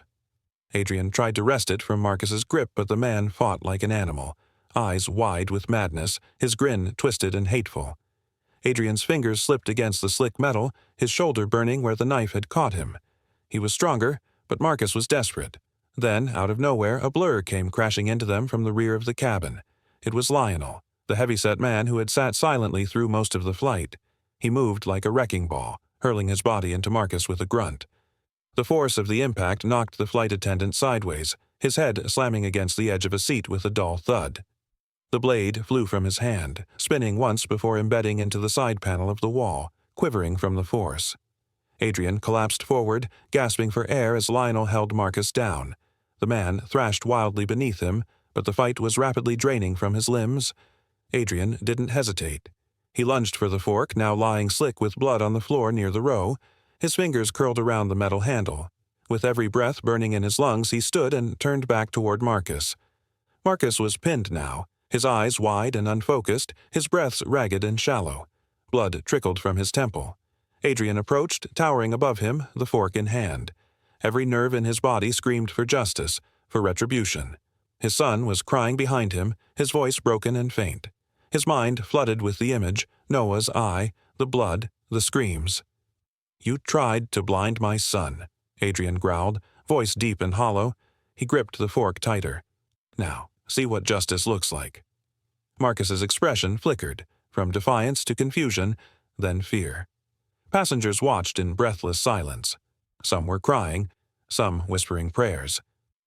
Adrian tried to wrest it from Marcus's grip, but the man fought like an animal, eyes wide with madness, his grin twisted and hateful. Adrian's fingers slipped against the slick metal, his shoulder burning where the knife had caught him. He was stronger, but Marcus was desperate. Then, out of nowhere, a blur came crashing into them from the rear of the cabin. It was Lionel, the heavyset man who had sat silently through most of the flight. He moved like a wrecking ball, hurling his body into Marcus with a grunt. The force of the impact knocked the flight attendant sideways, his head slamming against the edge of a seat with a dull thud. The blade flew from his hand, spinning once before embedding into the side panel of the wall, quivering from the force. Adrian collapsed forward, gasping for air as Lionel held Marcus down. The man thrashed wildly beneath him, but the fight was rapidly draining from his limbs. Adrian didn't hesitate. He lunged for the fork, now lying slick with blood on the floor near the row. His fingers curled around the metal handle. With every breath burning in his lungs, he stood and turned back toward Marcus. Marcus was pinned now, his eyes wide and unfocused, his breaths ragged and shallow. Blood trickled from his temple. Adrian approached, towering above him, the fork in hand. Every nerve in his body screamed for justice, for retribution. His son was crying behind him, his voice broken and faint. His mind flooded with the image, Noah's eye, the blood, the screams. "You tried to blind my son," Adrian growled, voice deep and hollow. He gripped the fork tighter. "Now, see what justice looks like." Marcus's expression flickered, from defiance to confusion, then fear. Passengers watched in breathless silence. Some were crying, some whispering prayers.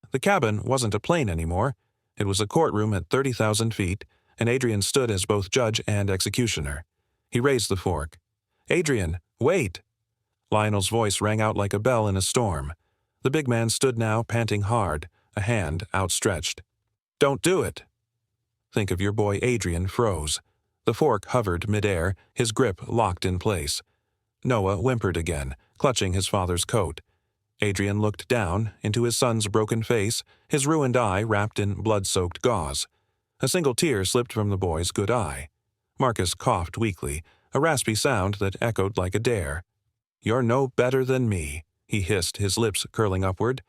The cabin wasn't a plane anymore. It was a courtroom at 30,000 feet, and Adrian stood as both judge and executioner. He raised the fork. "Adrian, wait!" Lionel's voice rang out like a bell in a storm. The big man stood now, panting hard, a hand outstretched. "Don't do it!" Think of your boy Adrian froze. The fork hovered midair, his grip locked in place. Noah whimpered again, clutching his father's coat. Adrian looked down into his son's broken face, his ruined eye wrapped in blood-soaked gauze. A single tear slipped from the boy's good eye. Marcus coughed weakly, a raspy sound that echoed like a dare. "You're no better than me," he hissed, his lips curling upward.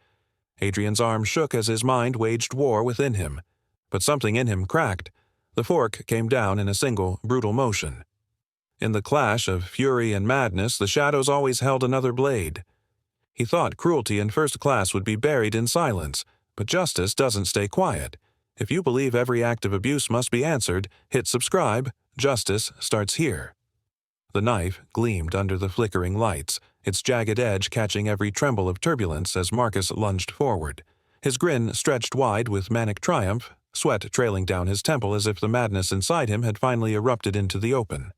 Adrian's arm shook as his mind waged war within him. But something in him cracked. The fork came down in a single, brutal motion. In the clash of fury and madness, the shadows always held another blade. He thought cruelty in first class would be buried in silence, but justice doesn't stay quiet. If you believe every act of abuse must be answered, hit subscribe. Justice starts here. The knife gleamed under the flickering lights, its jagged edge catching every tremble of turbulence as Marcus lunged forward. His grin stretched wide with manic triumph, sweat trailing down his temple as if the madness inside him had finally erupted into the open.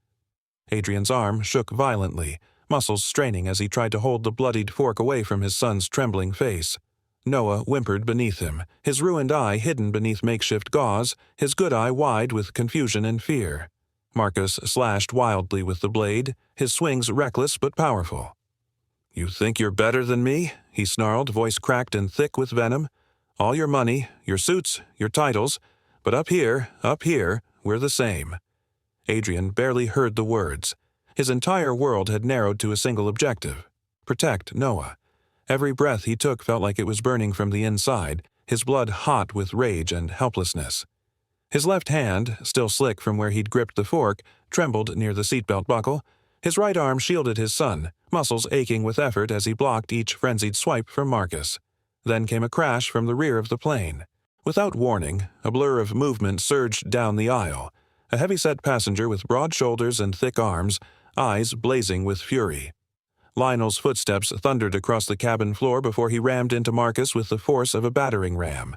Adrian's arm shook violently, muscles straining as he tried to hold the bloodied fork away from his son's trembling face. Noah whimpered beneath him, his ruined eye hidden beneath makeshift gauze, his good eye wide with confusion and fear. Marcus slashed wildly with the blade, his swings reckless but powerful. "You think you're better than me?" he snarled, voice cracked and thick with venom. "All your money, your suits, your titles, but up here, we're the same." Adrian barely heard the words. His entire world had narrowed to a single objective: protect Noah. Every breath he took felt like it was burning from the inside, his blood hot with rage and helplessness. His left hand, still slick from where he'd gripped the fork, trembled near the seatbelt buckle. His right arm shielded his son, muscles aching with effort as he blocked each frenzied swipe from Marcus. Then came a crash from the rear of the plane. Without warning, a blur of movement surged down the aisle. A heavy-set passenger with broad shoulders and thick arms, eyes blazing with fury. Lionel's footsteps thundered across the cabin floor before he rammed into Marcus with the force of a battering ram.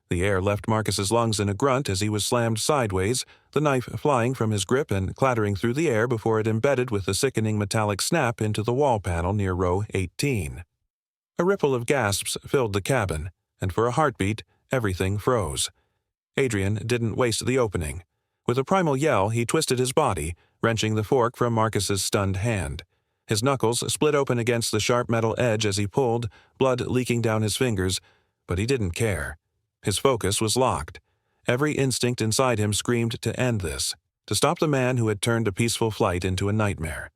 The air left Marcus's lungs in a grunt as he was slammed sideways, the knife flying from his grip and clattering through the air before it embedded with a sickening metallic snap into the wall panel near row 18. A ripple of gasps filled the cabin, and for a heartbeat, everything froze. Adrian didn't waste the opening. With a primal yell, he twisted his body, wrenching the fork from Marcus's stunned hand. His knuckles split open against the sharp metal edge as he pulled, blood leaking down his fingers, but he didn't care. His focus was locked. Every instinct inside him screamed to end this, to stop the man who had turned a peaceful flight into a nightmare.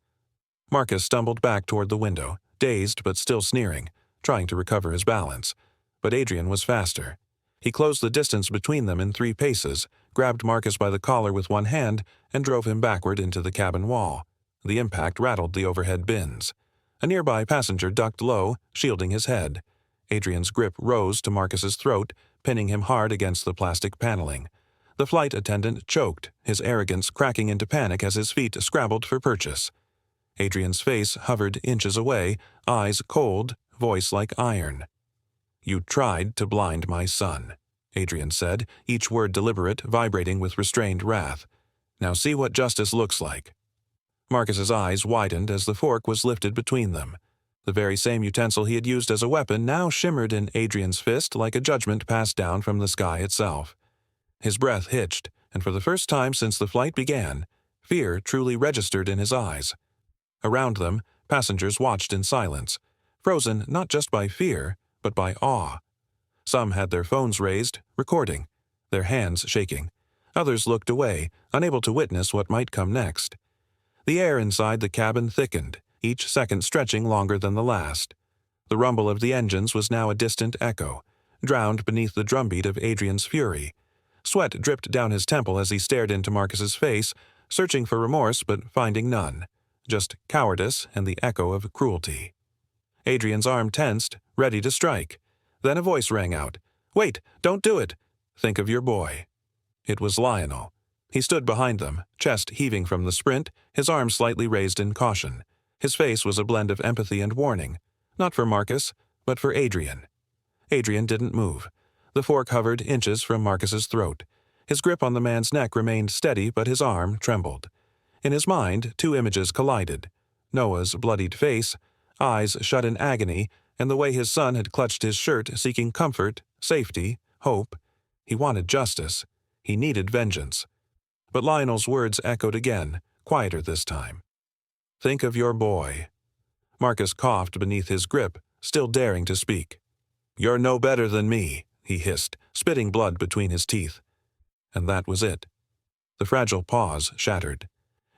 Marcus stumbled back toward the window, dazed but still sneering, trying to recover his balance. But Adrian was faster. He closed the distance between them in 3 paces, grabbed Marcus by the collar with one hand, and drove him backward into the cabin wall. The impact rattled the overhead bins. A nearby passenger ducked low, shielding his head. Adrian's grip rose to Marcus's throat, pinning him hard against the plastic paneling. The flight attendant choked, his arrogance cracking into panic as his feet scrabbled for purchase. Adrian's face hovered inches away, eyes cold, voice like iron. "You tried to blind my son," Adrian said, each word deliberate, vibrating with restrained wrath. "Now see what justice looks like." Marcus's eyes widened as the fork was lifted between them. The very same utensil he had used as a weapon now shimmered in Adrian's fist like a judgment passed down from the sky itself. His breath hitched, and for the first time since the flight began, fear truly registered in his eyes. Around them, passengers watched in silence, frozen not just by fear, but by awe. Some had their phones raised, recording, their hands shaking. Others looked away, unable to witness what might come next. The air inside the cabin thickened, each second stretching longer than the last. The rumble of the engines was now a distant echo, drowned beneath the drumbeat of Adrian's fury. Sweat dripped down his temple as he stared into Marcus's face, searching for remorse but finding none, just cowardice and the echo of cruelty. Adrian's arm tensed, ready to strike. Then a voice rang out. "Wait, don't do it. Think of your boy." It was Lionel. He stood behind them, chest heaving from the sprint, his arms slightly raised in caution. His face was a blend of empathy and warning, not for Marcus, but for Adrian. Adrian didn't move. The fork hovered inches from Marcus's throat. His grip on the man's neck remained steady, but his arm trembled. In his mind, 2 images collided: Noah's bloodied face, eyes shut in agony, and the way his son had clutched his shirt, seeking comfort, safety, hope. He wanted justice. He needed vengeance. But Lionel's words echoed again, quieter this time. "Think of your boy." Marcus coughed beneath his grip, still daring to speak. "You're no better than me," he hissed, spitting blood between his teeth. And that was it. The fragile pause shattered.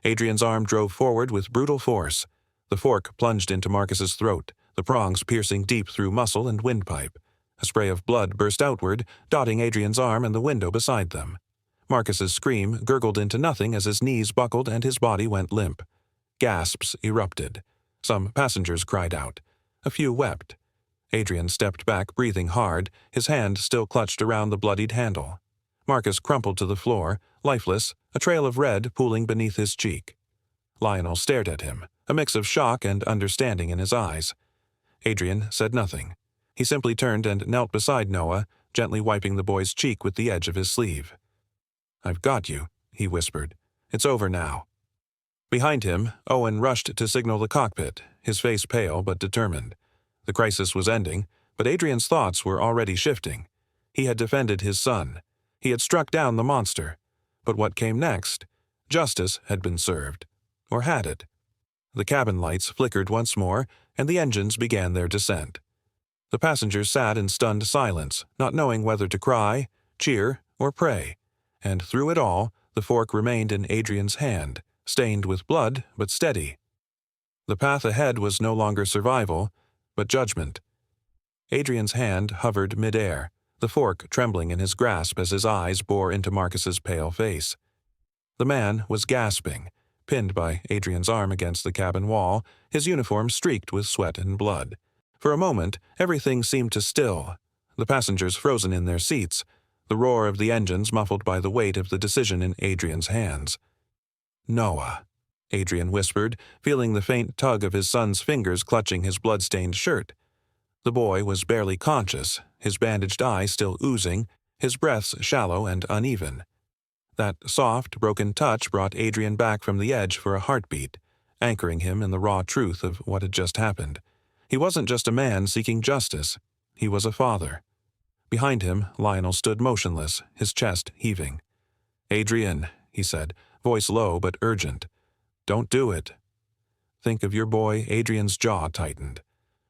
Adrian's arm drove forward with brutal force. The fork plunged into Marcus's throat, the prongs piercing deep through muscle and windpipe. A spray of blood burst outward, dotting Adrian's arm and the window beside them. Marcus's scream gurgled into nothing as his knees buckled and his body went limp. Gasps erupted. Some passengers cried out. A few wept. Adrian stepped back, breathing hard, his hand still clutched around the bloodied handle. Marcus crumpled to the floor, lifeless, a trail of red pooling beneath his cheek. Lionel stared at him, a mix of shock and understanding in his eyes. Adrian said nothing. He simply turned and knelt beside Noah, gently wiping the boy's cheek with the edge of his sleeve. "I've got you," he whispered. "It's over now." Behind him, Owen rushed to signal the cockpit, his face pale but determined. The crisis was ending, but Adrian's thoughts were already shifting. He had defended his son. He had struck down the monster. But what came next? Justice had been served. Or had it? The cabin lights flickered once more, and the engines began their descent. The passengers sat in stunned silence, not knowing whether to cry, cheer, or pray. And through it all, the fork remained in Adrian's hand, stained with blood but steady. The path ahead was no longer survival, but judgment. Adrian's hand hovered mid-air, the fork trembling in his grasp as his eyes bore into Marcus's pale face. The man was gasping, pinned by Adrian's arm against the cabin wall, his uniform streaked with sweat and blood. For a moment, everything seemed to still, the passengers frozen in their seats, the roar of the engines muffled by the weight of the decision in Adrian's hands. "Noah," Adrian whispered, feeling the faint tug of his son's fingers clutching his blood-stained shirt. The boy was barely conscious, his bandaged eye still oozing, his breaths shallow and uneven. That soft, broken touch brought Adrian back from the edge for a heartbeat, anchoring him in the raw truth of what had just happened. He wasn't just a man seeking justice. He was a father. Behind him, Lionel stood motionless, his chest heaving. "Adrian," he said, voice low but urgent. "Don't do it." "Think of your boy." Adrian's jaw tightened.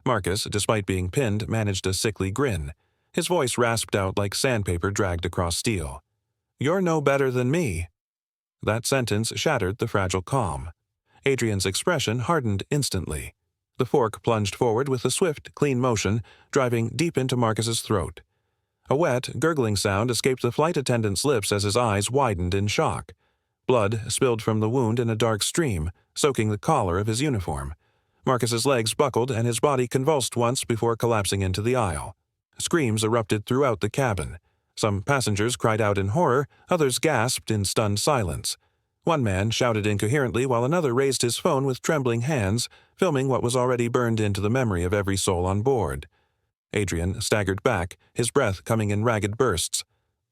Marcus, despite being pinned, managed a sickly grin. His voice rasped out like sandpaper dragged across steel. "You're no better than me." That sentence shattered the fragile calm. Adrian's expression hardened instantly. The fork plunged forward with a swift, clean motion, driving deep into Marcus's throat. A wet, gurgling sound escaped the flight attendant's lips as his eyes widened in shock. Blood spilled from the wound in a dark stream, soaking the collar of his uniform. Marcus's legs buckled and his body convulsed once before collapsing into the aisle. Screams erupted throughout the cabin. Some passengers cried out in horror, others gasped in stunned silence. One man shouted incoherently while another raised his phone with trembling hands, filming what was already burned into the memory of every soul on board. Adrian staggered back, his breath coming in ragged bursts.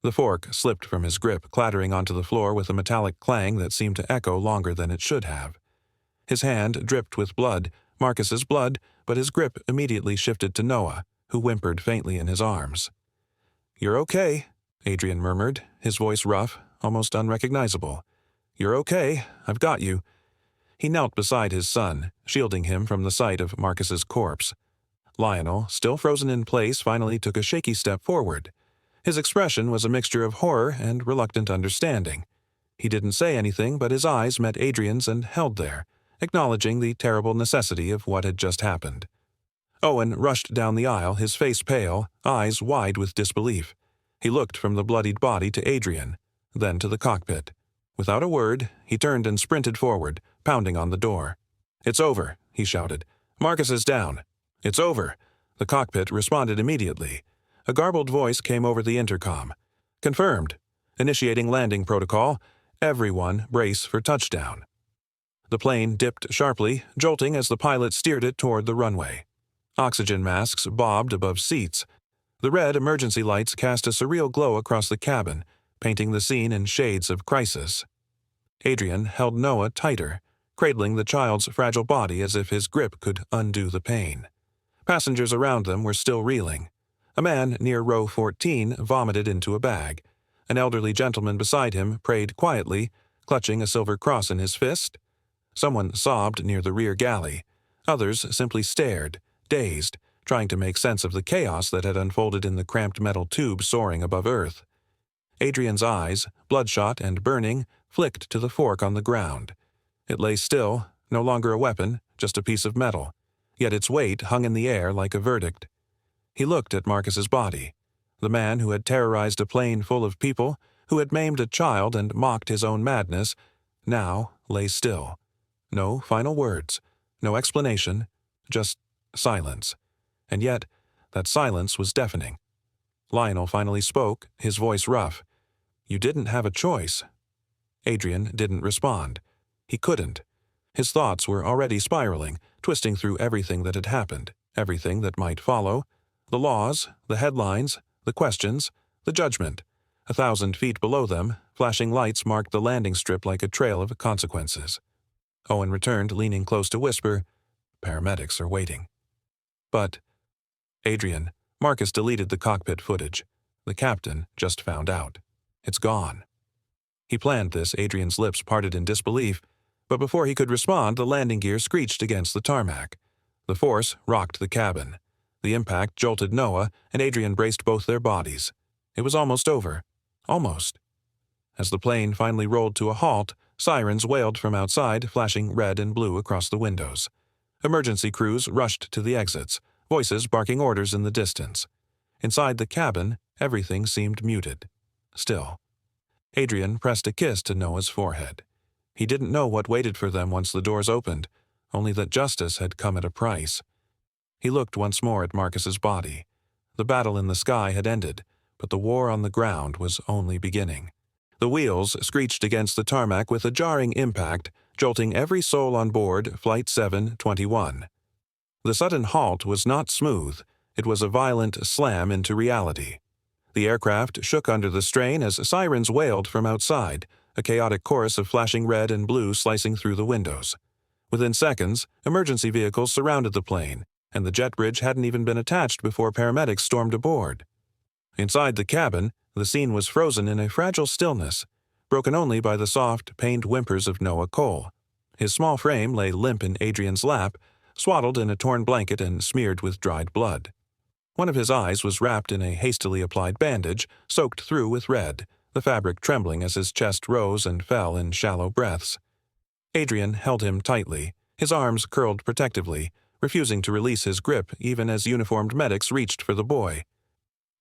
The fork slipped from his grip, clattering onto the floor with a metallic clang that seemed to echo longer than it should have. His hand dripped with blood, Marcus's blood, but his grip immediately shifted to Noah, who whimpered faintly in his arms. "You're okay," Adrian murmured, his voice rough, almost unrecognizable. "You're okay. I've got you." He knelt beside his son, shielding him from the sight of Marcus's corpse. Lionel, still frozen in place, finally took a shaky step forward. His expression was a mixture of horror and reluctant understanding. He didn't say anything, but his eyes met Adrian's and held there, acknowledging the terrible necessity of what had just happened. Owen rushed down the aisle, his face pale, eyes wide with disbelief. He looked from the bloodied body to Adrian, then to the cockpit. Without a word, he turned and sprinted forward, pounding on the door. "It's over," he shouted. "Marcus is down." "It's over." The cockpit responded immediately. A garbled voice came over the intercom. "Confirmed. Initiating landing protocol. Everyone brace for touchdown." The plane dipped sharply, jolting as the pilot steered it toward the runway. Oxygen masks bobbed above seats. The red emergency lights cast a surreal glow across the cabin, painting the scene in shades of crisis. Adrian held Noah tighter, cradling the child's fragile body as if his grip could undo the pain. Passengers around them were still reeling. A man near row 14 vomited into a bag. An elderly gentleman beside him prayed quietly, clutching a silver cross in his fist. Someone sobbed near the rear galley. Others simply stared, dazed, trying to make sense of the chaos that had unfolded in the cramped metal tube soaring above Earth. Adrian's eyes, bloodshot and burning, flicked to the fork on the ground. It lay still, no longer a weapon, just a piece of metal, yet its weight hung in the air like a verdict. He looked at Marcus's body. The man who had terrorized a plane full of people, who had maimed a child and mocked his own madness, now lay still. No final words, no explanation, just silence. And yet, that silence was deafening. Lionel finally spoke, his voice rough. "You didn't have a choice." Adrian didn't respond. He couldn't. His thoughts were already spiraling, twisting through everything that had happened, everything that might follow. The laws, the headlines, the questions, the judgment. 1,000 feet below them, flashing lights marked the landing strip like a trail of consequences. Owen returned, leaning close to whisper, "Paramedics are waiting." But, "Adrian," Marcus deleted the cockpit footage. "The captain just found out. It's gone." He planned this, Adrian's lips parted in disbelief, but before he could respond, the landing gear screeched against the tarmac. The force rocked the cabin. The impact jolted Noah, and Adrian braced both their bodies. It was almost over. Almost. As the plane finally rolled to a halt, Sirens wailed from outside, flashing red and blue across the windows. Emergency crews rushed to the exits, voices barking orders in the distance. Inside the cabin, everything seemed muted. Still. Adrian pressed a kiss to Noah's forehead. He didn't know what waited for them once the doors opened, only that justice had come at a price. He looked once more at Marcus's body. The battle in the sky had ended, but the war on the ground was only beginning. The wheels screeched against the tarmac with a jarring impact, jolting every soul on board Flight 721. The sudden halt was not smooth. It was a violent slam into reality. The aircraft shook under the strain as sirens wailed from outside, a chaotic chorus of flashing red and blue slicing through the windows. Within seconds, emergency vehicles surrounded the plane, and the jet bridge hadn't even been attached before paramedics stormed aboard. Inside the cabin, the scene was frozen in a fragile stillness, broken only by the soft, pained whimpers of Noah Cole. His small frame lay limp in Adrian's lap, swaddled in a torn blanket and smeared with dried blood. One of his eyes was wrapped in a hastily applied bandage, soaked through with red, the fabric trembling as his chest rose and fell in shallow breaths. Adrian held him tightly, his arms curled protectively, refusing to release his grip even as uniformed medics reached for the boy.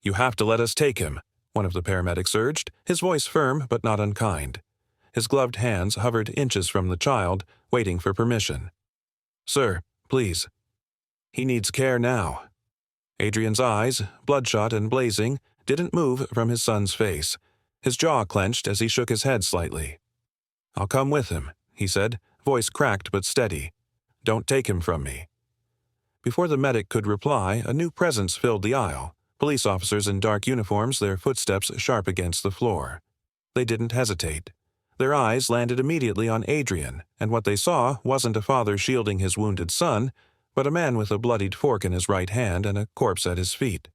"You have to let us take him," one of the paramedics urged, his voice firm but not unkind. His gloved hands hovered inches from the child, waiting for permission. "Sir, please. He needs care now." Adrian's eyes, bloodshot and blazing, didn't move from his son's face. His jaw clenched as he shook his head slightly. "I'll come with him," he said, voice cracked but steady. "Don't take him from me." Before the medic could reply, a new presence filled the aisle, police officers in dark uniforms, their footsteps sharp against the floor. They didn't hesitate. Their eyes landed immediately on Adrian, and what they saw wasn't a father shielding his wounded son, but a man with a bloodied fork in his right hand and a corpse at his feet.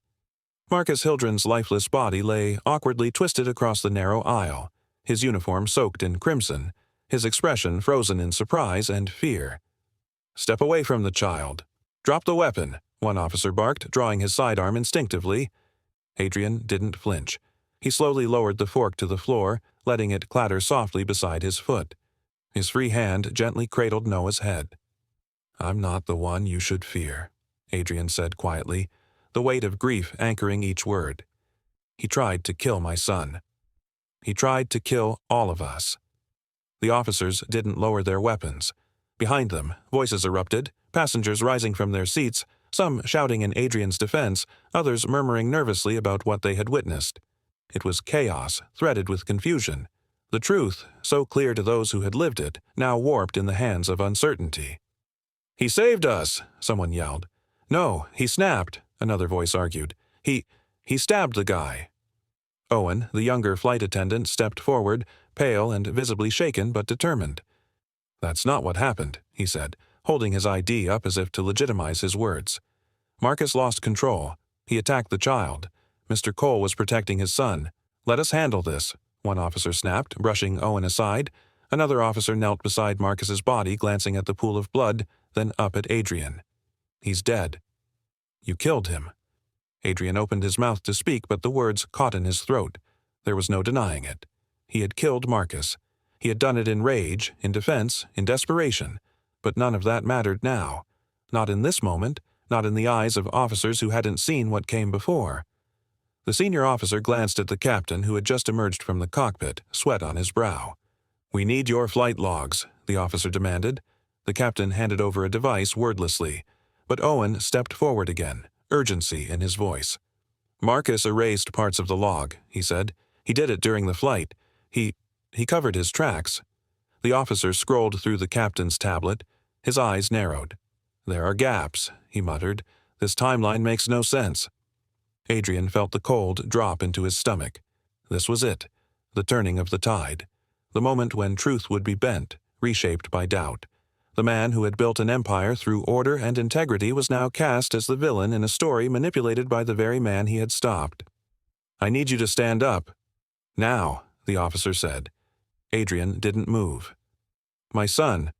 Marcus Hildren's lifeless body lay awkwardly twisted across the narrow aisle, his uniform soaked in crimson, his expression frozen in surprise and fear. "Step away from the child. Drop the weapon," one officer barked, drawing his sidearm instinctively. Adrian didn't flinch. He slowly lowered the fork to the floor, letting it clatter softly beside his foot. His free hand gently cradled Noah's head. "I'm not the one you should fear," Adrian said quietly, the weight of grief anchoring each word. "He tried to kill my son. He tried to kill all of us." The officers didn't lower their weapons. Behind them, voices erupted, passengers rising from their seats, some shouting in Adrian's defense, others murmuring nervously about what they had witnessed. It was chaos, threaded with confusion. The truth, so clear to those who had lived it, now warped in the hands of uncertainty. "He saved us!" someone yelled. "No, he snapped," another voice argued. He stabbed the guy." Owen, the younger flight attendant, stepped forward, pale and visibly shaken but determined. "That's not what happened," he said, holding his ID up as if to legitimize his words. "Marcus lost control. He attacked the child. Mr. Cole was protecting his son. Let us handle this," one officer snapped, brushing Owen aside. Another officer knelt beside Marcus's body, glancing at the pool of blood, then up at Adrian. "He's dead." "You killed him." Adrian opened his mouth to speak, but the words caught in his throat. There was no denying it. He had killed Marcus. He had done it in rage, in defense, in desperation. But none of that mattered now. Not in this moment, not in the eyes of officers who hadn't seen what came before. The senior officer glanced at the captain who had just emerged from the cockpit, sweat on his brow. "We need your flight logs," the officer demanded. The captain handed over a device wordlessly, but Owen stepped forward again, urgency in his voice. "Marcus erased parts of the log," he said. "He did it during the flight. He covered his tracks." The officer scrolled through the captain's tablet. His eyes narrowed. "There are gaps," he muttered. "This timeline makes no sense." Adrian felt the cold drop into his stomach. This was it, the turning of the tide, the moment when truth would be bent, reshaped by doubt. The man who had built an empire through order and integrity was now cast as the villain in a story manipulated by the very man he had stopped. "I need you to stand up." "Now," the officer said. Adrian didn't move. "My son."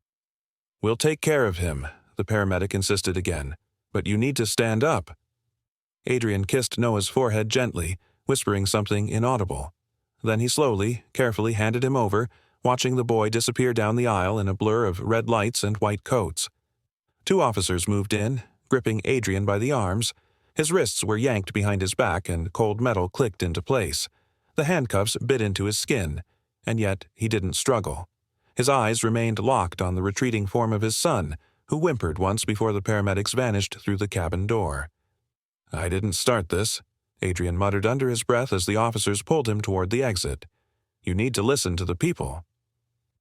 "We'll take care of him," the paramedic insisted again. "But you need to stand up." Adrian kissed Noah's forehead gently, whispering something inaudible. Then he slowly, carefully handed him over, watching the boy disappear down the aisle in a blur of red lights and white coats. 2 officers moved in, gripping Adrian by the arms. His wrists were yanked behind his back and cold metal clicked into place. The handcuffs bit into his skin, and yet he didn't struggle. His eyes remained locked on the retreating form of his son, who whimpered once before the paramedics vanished through the cabin door. "I didn't start this," Adrian muttered under his breath as the officers pulled him toward the exit. "You need to listen to the people."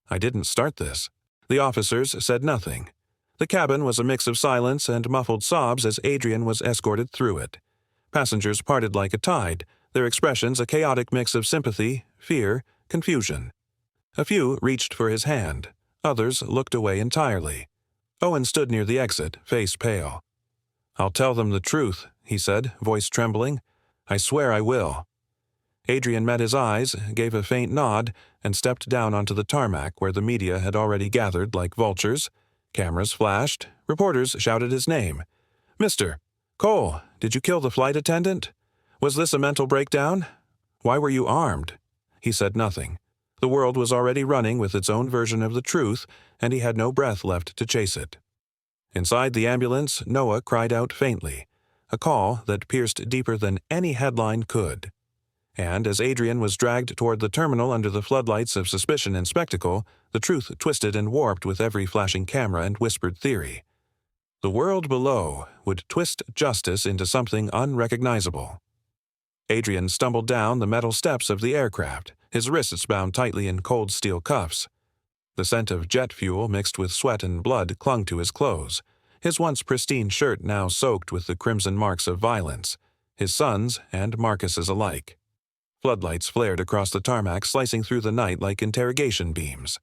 "I didn't start this." The officers said nothing. The cabin was a mix of silence and muffled sobs as Adrian was escorted through it. Passengers parted like a tide, their expressions a chaotic mix of sympathy, fear, confusion. A few reached for his hand. Others looked away entirely. Owen stood near the exit, face pale. "I'll tell them the truth," he said, voice trembling. "I swear I will." Adrian met his eyes, gave a faint nod, and stepped down onto the tarmac where the media had already gathered like vultures. Cameras flashed. Reporters shouted his name. "Mr. Cole, did you kill the flight attendant? Was this a mental breakdown? Why were you armed?" He said nothing. The world was already running with its own version of the truth, and he had no breath left to chase it. Inside the ambulance, Noah cried out faintly, a call that pierced deeper than any headline could. And as Adrian was dragged toward the terminal under the floodlights of suspicion and spectacle, the truth twisted and warped with every flashing camera and whispered theory. The world below would twist justice into something unrecognizable. Adrian stumbled down the metal steps of the aircraft, his wrists bound tightly in cold steel cuffs. The scent of jet fuel mixed with sweat and blood clung to his clothes, his once pristine shirt now soaked with the crimson marks of violence, his son's and Marcus's alike. Floodlights flared across the tarmac, slicing through the night like interrogation beams.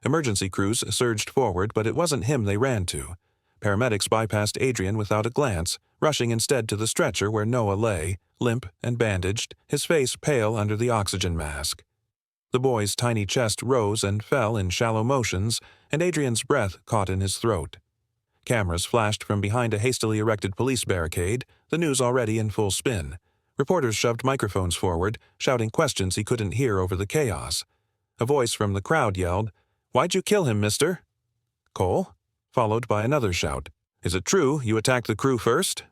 Emergency crews surged forward, but it wasn't him they ran to. Paramedics bypassed Adrian without a glance, rushing instead to the stretcher where Noah lay, limp and bandaged, his face pale under the oxygen mask. The boy's tiny chest rose and fell in shallow motions, and Adrian's breath caught in his throat. Cameras flashed from behind a hastily erected police barricade, the news already in full spin. Reporters shoved microphones forward, shouting questions he couldn't hear over the chaos. A voice from the crowd yelled, "Why'd you kill him, mister?" "Cole?" Followed by another shout. "Is it true you attacked the crew first?"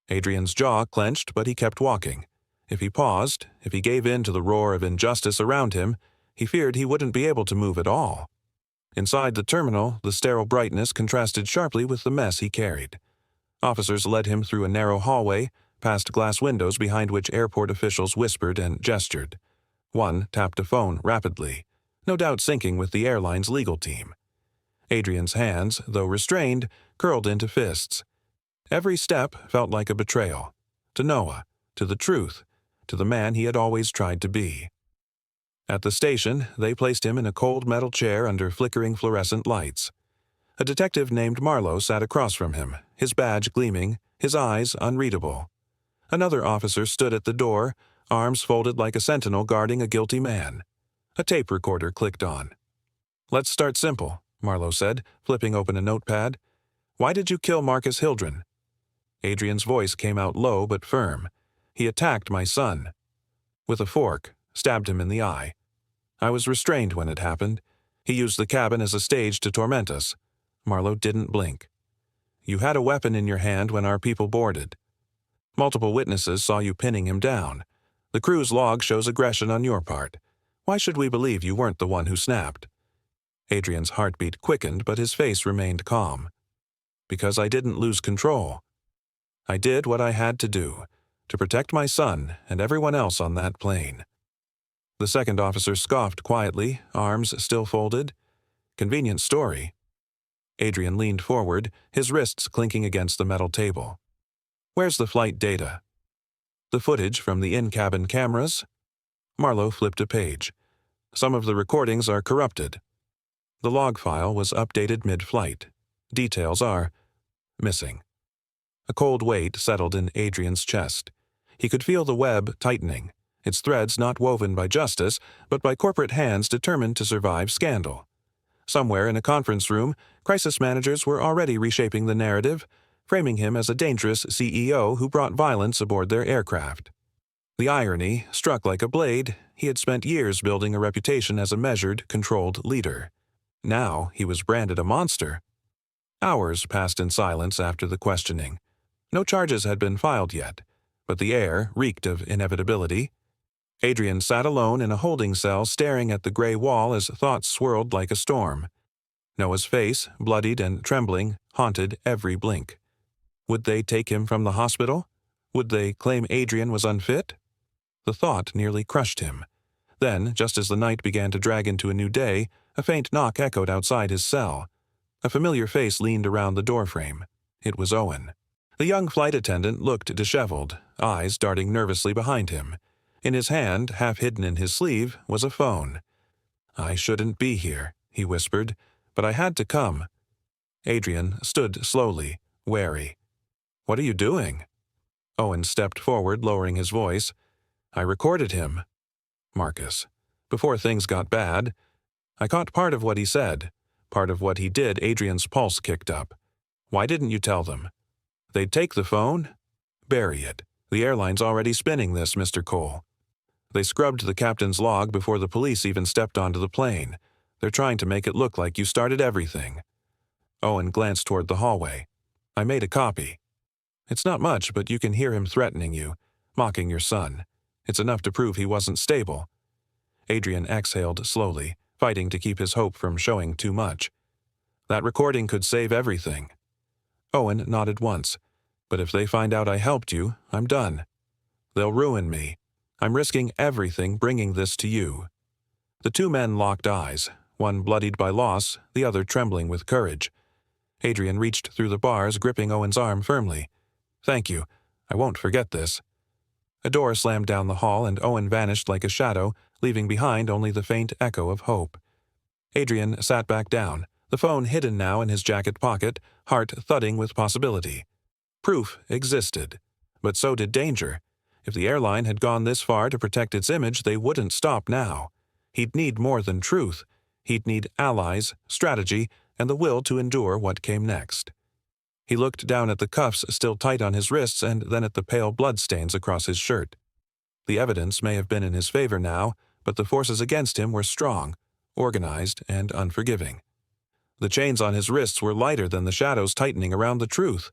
Adrian's jaw clenched, but he kept walking. If he paused, if he gave in to the roar of injustice around him, he feared he wouldn't be able to move at all. Inside the terminal, the sterile brightness contrasted sharply with the mess he carried. Officers led him through a narrow hallway, past glass windows behind which airport officials whispered and gestured. One tapped a phone rapidly, no doubt syncing with the airline's legal team. Adrian's hands, though restrained, curled into fists. Every step felt like a betrayal. To Noah, to the truth, to the man he had always tried to be. At the station, they placed him in a cold metal chair under flickering fluorescent lights. A detective named Marlowe sat across from him, his badge gleaming, his eyes unreadable. Another officer stood at the door, arms folded like a sentinel guarding a guilty man. A tape recorder clicked on. "Let's start simple," Marlowe said, flipping open a notepad. "Why did you kill Marcus Hildren?" Adrian's voice came out low but firm. "He attacked my son." With a fork, stabbed him in the eye. "I was restrained when it happened. He used the cabin as a stage to torment us." Marlowe didn't blink. "You had a weapon in your hand when our people boarded. Multiple witnesses saw you pinning him down. The crew's log shows aggression on your part. Why should we believe you weren't the one who snapped?" Adrian's heartbeat quickened, but his face remained calm. "Because I didn't lose control. I did what I had to do, to protect my son and everyone else on that plane." The second officer scoffed quietly, arms still folded. "Convenient story." Adrian leaned forward, his wrists clinking against the metal table. "Where's the flight data?" "The footage from the in-cabin cameras?" Marlowe flipped a page. "Some of the recordings are corrupted. The log file was updated mid-flight. Details are missing." A cold weight settled in Adrian's chest. He could feel the web tightening, its threads not woven by justice, but by corporate hands determined to survive scandal. Somewhere in a conference room, crisis managers were already reshaping the narrative, framing him as a dangerous CEO who brought violence aboard their aircraft. The irony struck like a blade, he had spent years building a reputation as a measured, controlled leader. Now he was branded a monster. Hours passed in silence after the questioning. No charges had been filed yet, but the air reeked of inevitability. Adrian sat alone in a holding cell staring at the gray wall as thoughts swirled like a storm. Noah's face, bloodied and trembling, haunted every blink. Would they take him from the hospital? Would they claim Adrian was unfit? The thought nearly crushed him. Then, just as the night began to drag into a new day, a faint knock echoed outside his cell. A familiar face leaned around the doorframe. It was Owen. The young flight attendant looked disheveled, eyes darting nervously behind him. In his hand, half hidden in his sleeve, was a phone. "I shouldn't be here," he whispered, "but I had to come." Adrian stood slowly, wary. "What are you doing?" Owen stepped forward, lowering his voice. "I recorded him." Marcus. "Before things got bad. I caught part of what he said. Part of what he did. Adrian's pulse kicked up. Why didn't you tell them?" "They'd take the phone?" "Bury it. The airline's already spinning this, Mr. Cole. They scrubbed the captain's log before the police even stepped onto the plane. They're trying to make it look like you started everything." Owen glanced toward the hallway. "I made a copy. It's not much, but you can hear him threatening you, mocking your son. It's enough to prove he wasn't stable." Adrian exhaled slowly, fighting to keep his hope from showing too much. "That recording could save everything." Owen nodded once. "But if they find out I helped you, I'm done. They'll ruin me. I'm risking everything bringing this to you." The two men locked eyes, one bloodied by loss, the other trembling with courage. Adrian reached through the bars, gripping Owen's arm firmly. "Thank you. I won't forget this." A door slammed down the hall and Owen vanished like a shadow, leaving behind only the faint echo of hope. Adrian sat back down, the phone hidden now in his jacket pocket, heart thudding with possibility. Proof existed, but so did danger. If the airline had gone this far to protect its image, they wouldn't stop now. He'd need more than truth. He'd need allies, strategy, and the will to endure what came next. He looked down at the cuffs still tight on his wrists and then at the pale bloodstains across his shirt. The evidence may have been in his favor now, but the forces against him were strong, organized, and unforgiving. The chains on his wrists were lighter than the shadows tightening around the truth.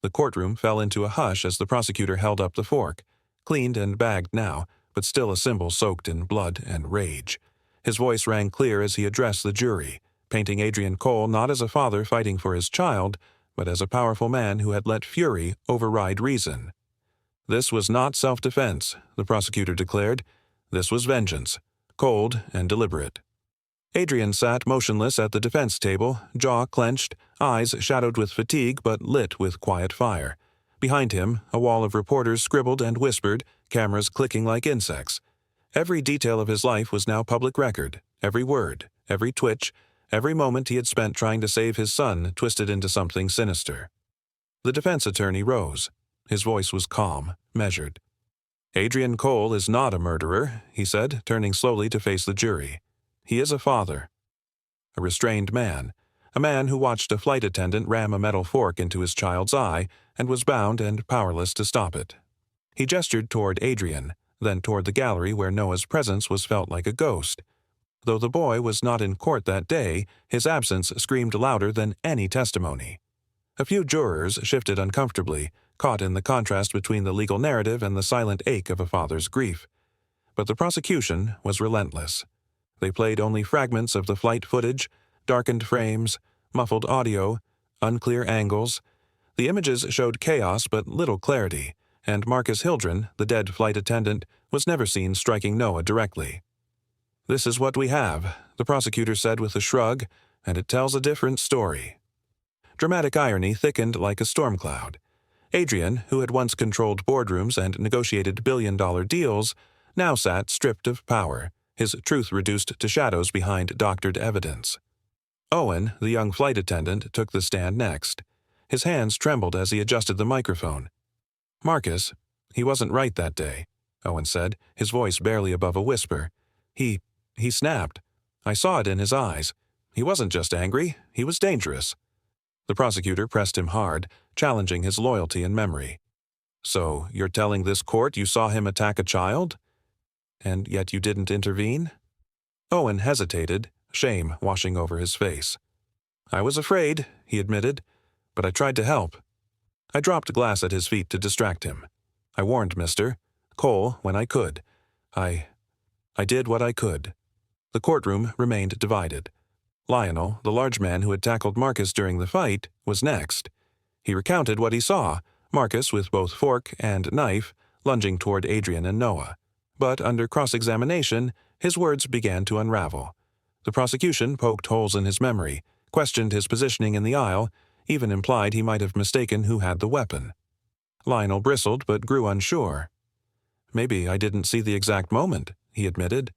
The courtroom fell into a hush as the prosecutor held up the fork, cleaned and bagged now, but still a symbol soaked in blood and rage. His voice rang clear as he addressed the jury, painting Adrian Cole not as a father fighting for his child, but as a powerful man who had let fury override reason. This was not self-defense, the prosecutor declared. This was vengeance, cold and deliberate. Adrian sat motionless at the defense table, jaw clenched, eyes shadowed with fatigue but lit with quiet fire. Behind him, a wall of reporters scribbled and whispered, cameras clicking like insects. Every detail of his life was now public record, every word, every twitch, every moment he had spent trying to save his son twisted into something sinister. The defense attorney rose. His voice was calm, measured. "Adrian Cole is not a murderer," he said, turning slowly to face the jury. "He is a father. A restrained man. A man who watched a flight attendant ram a metal fork into his child's eye and was bound and powerless to stop it." He gestured toward Adrian, then toward the gallery where Noah's presence was felt like a ghost. Though the boy was not in court that day, his absence screamed louder than any testimony. A few jurors shifted uncomfortably, caught in the contrast between the legal narrative and the silent ache of a father's grief. But the prosecution was relentless. They played only fragments of the flight footage, darkened frames, muffled audio, unclear angles. The images showed chaos but little clarity, and Marcus Hildren, the dead flight attendant, was never seen striking Noah directly. "This is what we have," the prosecutor said with a shrug, "and it tells a different story." Dramatic irony thickened like a storm cloud. Adrian, who had once controlled boardrooms and negotiated billion-dollar deals, now sat stripped of power, his truth reduced to shadows behind doctored evidence. Owen, the young flight attendant, took the stand next. His hands trembled as he adjusted the microphone. "Marcus, he wasn't right that day," Owen said, his voice barely above a whisper. He snapped. I saw it in his eyes. He wasn't just angry, he was dangerous." The prosecutor pressed him hard, challenging his loyalty and memory. "So, you're telling this court you saw him attack a child?" And yet you didn't intervene? Owen hesitated, shame washing over his face. I was afraid, he admitted, but I tried to help. I dropped glass at his feet to distract him. I warned Mr. Cole when I could. I did what I could. The courtroom remained divided. Lionel, the large man who had tackled Marcus during the fight, was next. He recounted what he saw, Marcus with both fork and knife lunging toward Adrian and Noah. But under cross-examination, his words began to unravel. The prosecution poked holes in his memory, questioned his positioning in the aisle, even implied he might have mistaken who had the weapon. Lionel bristled but grew unsure. Maybe I didn't see the exact moment, he admitted,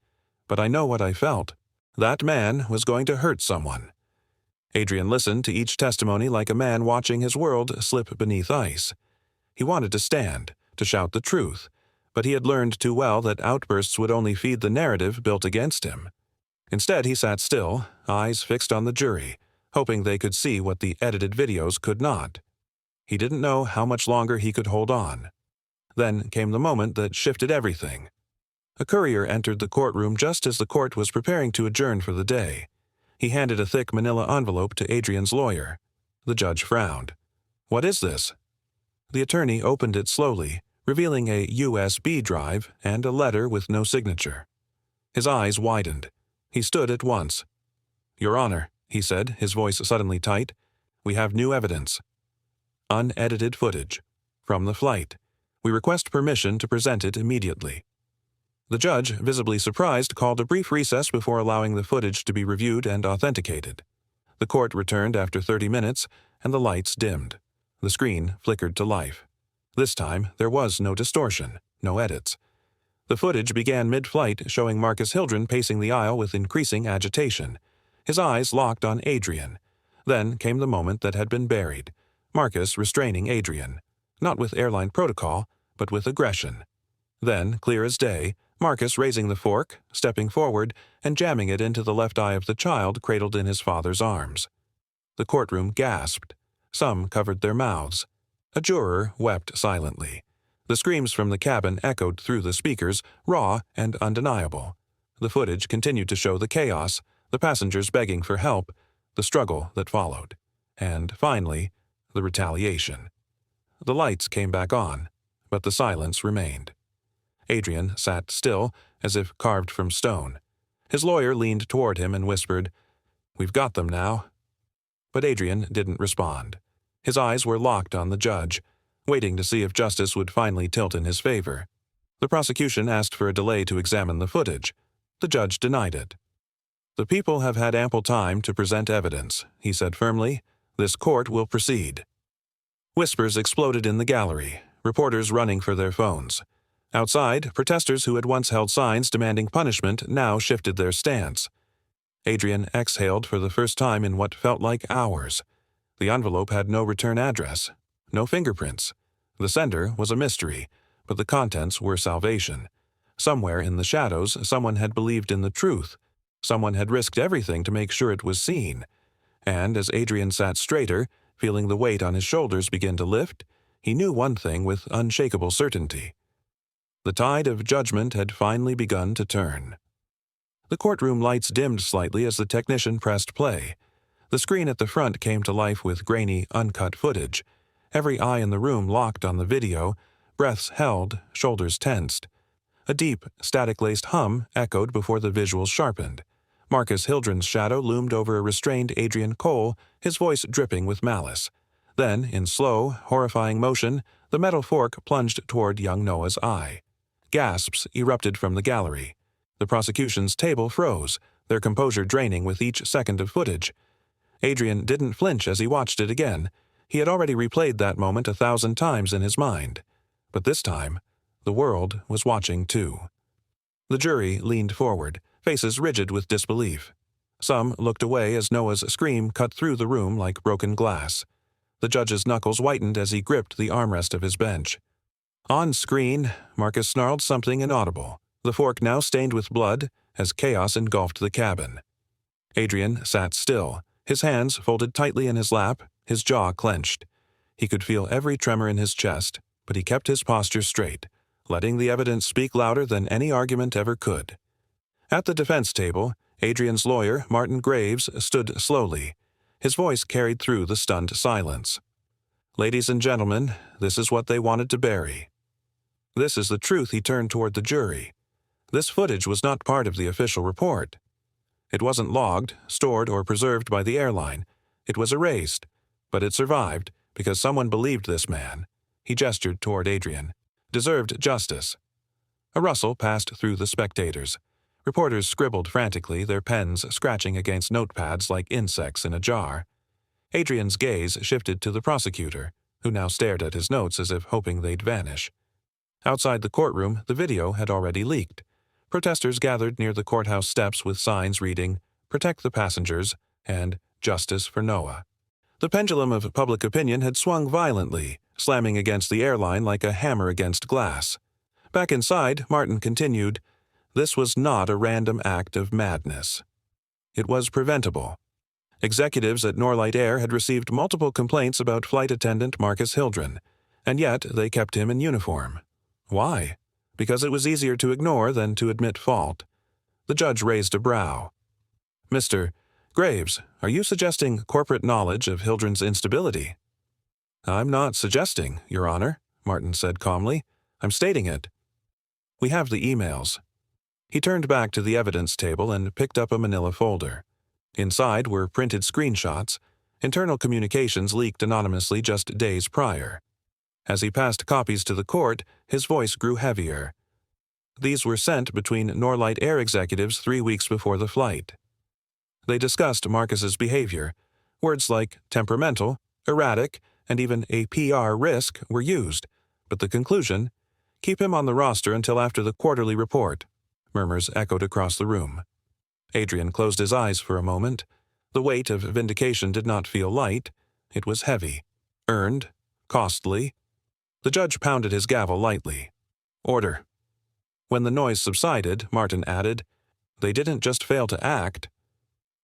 but I know what I felt. That man was going to hurt someone. Adrian listened to each testimony like a man watching his world slip beneath ice. He wanted to stand, to shout the truth, but he had learned too well that outbursts would only feed the narrative built against him. Instead, he sat still, eyes fixed on the jury, hoping they could see what the edited videos could not. He didn't know how much longer he could hold on. Then came the moment that shifted everything. A courier entered the courtroom just as the court was preparing to adjourn for the day. He handed a thick manila envelope to Adrian's lawyer. The judge frowned. "What is this?" The attorney opened it slowly, revealing a USB drive and a letter with no signature. His eyes widened. He stood at once. "Your Honor," he said, his voice suddenly tight, "we have new evidence. Unedited footage. From the flight. We request permission to present it immediately." The judge, visibly surprised, called a brief recess before allowing the footage to be reviewed and authenticated. The court returned after 30 minutes, and the lights dimmed. The screen flickered to life. This time, there was no distortion, no edits. The footage began mid-flight, showing Marcus Hildren pacing the aisle with increasing agitation. His eyes locked on Adrian. Then came the moment that had been buried. Marcus restraining Adrian. Not with airline protocol, but with aggression. Then, clear as day, Marcus raising the fork, stepping forward, and jamming it into the left eye of the child cradled in his father's arms. The courtroom gasped. Some covered their mouths. A juror wept silently. The screams from the cabin echoed through the speakers, raw and undeniable. The footage continued to show the chaos, the passengers begging for help, the struggle that followed. And, finally, the retaliation. The lights came back on, but the silence remained. Adrian sat still, as if carved from stone. His lawyer leaned toward him and whispered, "We've got them now." But Adrian didn't respond. His eyes were locked on the judge, waiting to see if justice would finally tilt in his favor. The prosecution asked for a delay to examine the footage. The judge denied it. "The people have had ample time to present evidence," he said firmly. "This court will proceed." Whispers exploded in the gallery, reporters running for their phones. Outside, protesters who had once held signs demanding punishment now shifted their stance. Adrian exhaled for the first time in what felt like hours. The envelope had no return address, no fingerprints. The sender was a mystery, but the contents were salvation. Somewhere in the shadows, someone had believed in the truth. Someone had risked everything to make sure it was seen. And as Adrian sat straighter, feeling the weight on his shoulders begin to lift, he knew one thing with unshakable certainty. The tide of judgment had finally begun to turn. The courtroom lights dimmed slightly as the technician pressed play. The screen at the front came to life with grainy, uncut footage. Every eye in the room locked on the video, breaths held, shoulders tensed. A deep, static-laced hum echoed before the visuals sharpened. Marcus Hildren's shadow loomed over a restrained Adrian Cole, his voice dripping with malice. Then, in slow, horrifying motion, the metal fork plunged toward young Noah's eye. Gasps erupted from the gallery. The prosecution's table froze, their composure draining with each second of footage. Adrian didn't flinch as he watched it again. He had already replayed that moment 1,000 times in his mind. But this time, the world was watching too. The jury leaned forward, faces rigid with disbelief. Some looked away as Noah's scream cut through the room like broken glass. The judge's knuckles whitened as he gripped the armrest of his bench. On screen, Marcus snarled something inaudible, the fork now stained with blood, as chaos engulfed the cabin. Adrian sat still, his hands folded tightly in his lap, his jaw clenched. He could feel every tremor in his chest, but he kept his posture straight, letting the evidence speak louder than any argument ever could. At the defense table, Adrian's lawyer, Martin Graves, stood slowly. His voice carried through the stunned silence. "Ladies and gentlemen, this is what they wanted to bury. This is the truth." He turned toward the jury. "This footage was not part of the official report. It wasn't logged, stored, or preserved by the airline. It was erased, but it survived because someone believed this man," he gestured toward Adrian, "deserved justice." A rustle passed through the spectators. Reporters scribbled frantically, their pens scratching against notepads like insects in a jar. Adrian's gaze shifted to the prosecutor, who now stared at his notes as if hoping they'd vanish. Outside the courtroom, the video had already leaked. Protesters gathered near the courthouse steps with signs reading, "Protect the passengers," and "Justice for Noah." The pendulum of public opinion had swung violently, slamming against the airline like a hammer against glass. Back inside, Martin continued, "This was not a random act of madness. It was preventable." Executives at Norlight Air had received multiple complaints about flight attendant Marcus Hildren, and yet they kept him in uniform. Why? Because it was easier to ignore than to admit fault. The judge raised a brow. "Mr. Graves, are you suggesting corporate knowledge of Hildren's instability?" "I'm not suggesting, Your Honor," Martin said calmly. "I'm stating it. We have the emails." He turned back to the evidence table and picked up a manila folder. Inside were printed screenshots. Internal communications leaked anonymously just days prior. As he passed copies to the court, his voice grew heavier. These were sent between Norlight Air executives 3 weeks before the flight. They discussed Marcus's behavior. Words like temperamental, erratic, and even a PR risk were used, but the conclusion, "Keep him on the roster until after the quarterly report." Murmurs echoed across the room. Adrian closed his eyes for a moment. The weight of vindication did not feel light. It was heavy, earned, costly. The judge pounded his gavel lightly. "Order." When the noise subsided, Martin added, "They didn't just fail to act.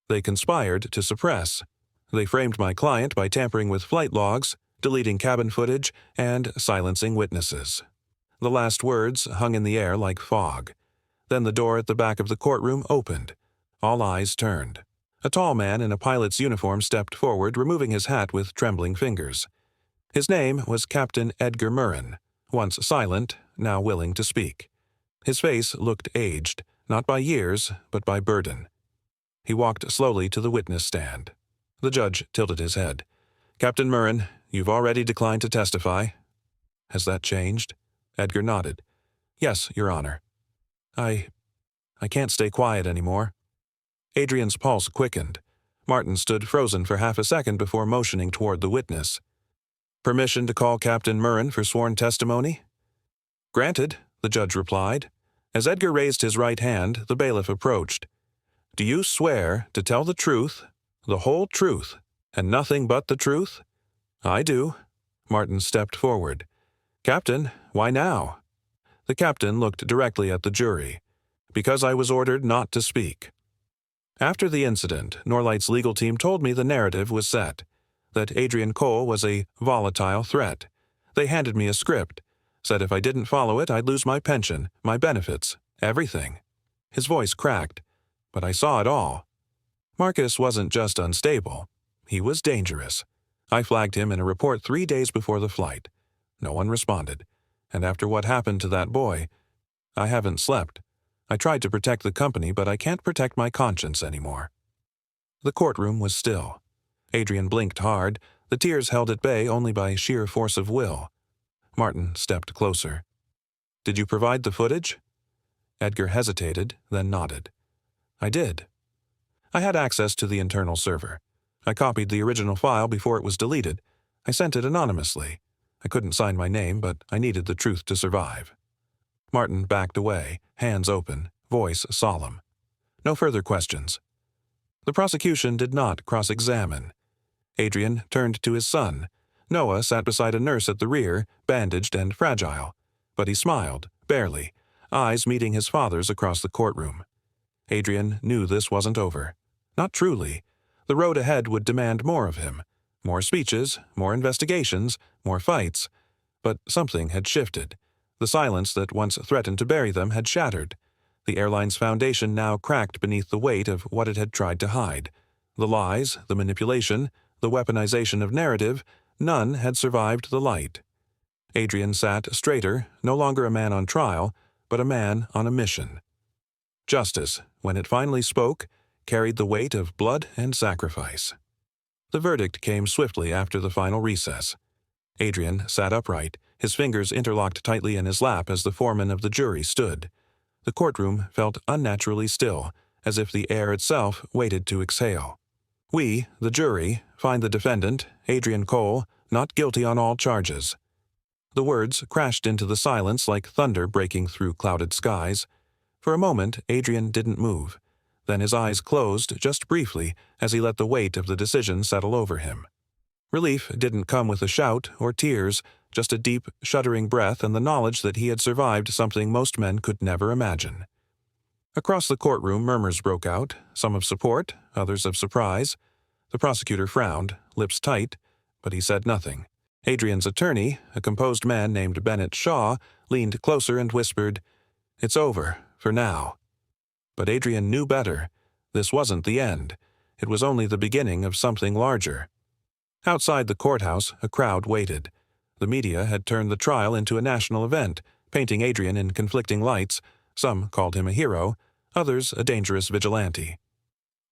They conspired to suppress. They framed my client by tampering with flight logs, deleting cabin footage, and silencing witnesses." The last words hung in the air like fog. Then the door at the back of the courtroom opened. All eyes turned. A tall man in a pilot's uniform stepped forward, removing his hat with trembling fingers. His name was Captain Edgar Murren, once silent, now willing to speak. His face looked aged, not by years, but by burden. He walked slowly to the witness stand. The judge tilted his head. "Captain Murren, you've already declined to testify." "Has that changed?" Edgar nodded. "Yes, Your Honor. I can't stay quiet anymore." Adrian's pulse quickened. Martin stood frozen for half a second before motioning toward the witness. "Permission to call Captain Murren for sworn testimony?" "Granted," the judge replied. As Edgar raised his right hand, the bailiff approached. "Do you swear to tell the truth, the whole truth, and nothing but the truth?" "I do." Martin stepped forward. "Captain, why now?" The captain looked directly at the jury. "Because I was ordered not to speak." After the incident, Norlight's legal team told me the narrative was set, that Adrian Cole was a volatile threat. They handed me a script, said if I didn't follow it, I'd lose my pension, my benefits, everything. His voice cracked, but I saw it all. Marcus wasn't just unstable. He was dangerous. I flagged him in a report 3 days before the flight. No one responded. And after what happened to that boy, I haven't slept. I tried to protect the company, but I can't protect my conscience anymore. The courtroom was still. Adrian blinked hard, the tears held at bay only by sheer force of will. Martin stepped closer. "Did you provide the footage?" Edgar hesitated, then nodded. "I did. I had access to the internal server. I copied the original file before it was deleted. I sent it anonymously. I couldn't sign my name, but I needed the truth to survive." Martin backed away, hands open, voice solemn. No further questions. The prosecution did not cross-examine. Adrian turned to his son. Noah sat beside a nurse at the rear, bandaged and fragile. But he smiled, barely, eyes meeting his father's across the courtroom. Adrian knew this wasn't over. Not truly. The road ahead would demand more of him. More speeches, more investigations, more fights. But something had shifted. The silence that once threatened to bury them had shattered. The airline's foundation now cracked beneath the weight of what it had tried to hide. The lies, the manipulation, the weaponization of narrative, none had survived the light. Adrian sat straighter, no longer a man on trial, but a man on a mission. Justice, when it finally spoke, carried the weight of blood and sacrifice. The verdict came swiftly after the final recess. Adrian sat upright, his fingers interlocked tightly in his lap as the foreman of the jury stood. The courtroom felt unnaturally still, as if the air itself waited to exhale. We, the jury, find the defendant, Adrian Cole, not guilty on all charges. The words crashed into the silence like thunder breaking through clouded skies. For a moment, Adrian didn't move. Then his eyes closed just briefly as he let the weight of the decision settle over him. Relief didn't come with a shout or tears, just a deep, shuddering breath and the knowledge that he had survived something most men could never imagine. Across the courtroom, murmurs broke out, some of support, others of surprise. The prosecutor frowned, lips tight, but he said nothing. Adrian's attorney, a composed man named Bennett Shaw, leaned closer and whispered, "It's over, for now." But Adrian knew better. This wasn't the end. It was only the beginning of something larger. Outside the courthouse, a crowd waited. The media had turned the trial into a national event, painting Adrian in conflicting lights. Some called him a hero, others a dangerous vigilante.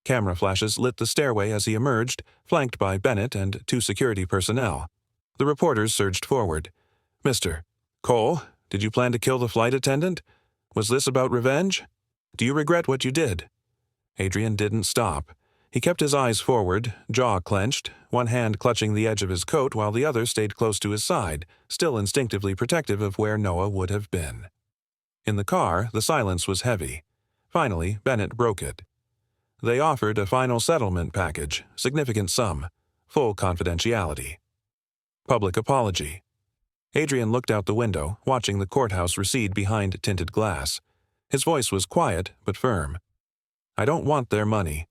Camera flashes lit the stairway as he emerged, flanked by Bennett and 2 security personnel. The reporters surged forward. "Mr. Cole, did you plan to kill the flight attendant? Was this about revenge? Do you regret what you did?" Adrian didn't stop. He kept his eyes forward, jaw clenched, one hand clutching the edge of his coat while the other stayed close to his side, still instinctively protective of where Noah would have been. In the car, the silence was heavy. Finally, Bennett broke it. They offered a final settlement package, significant sum, full confidentiality. Public apology. Adrian looked out the window, watching the courthouse recede behind tinted glass. His voice was quiet but firm. "I don't want their money.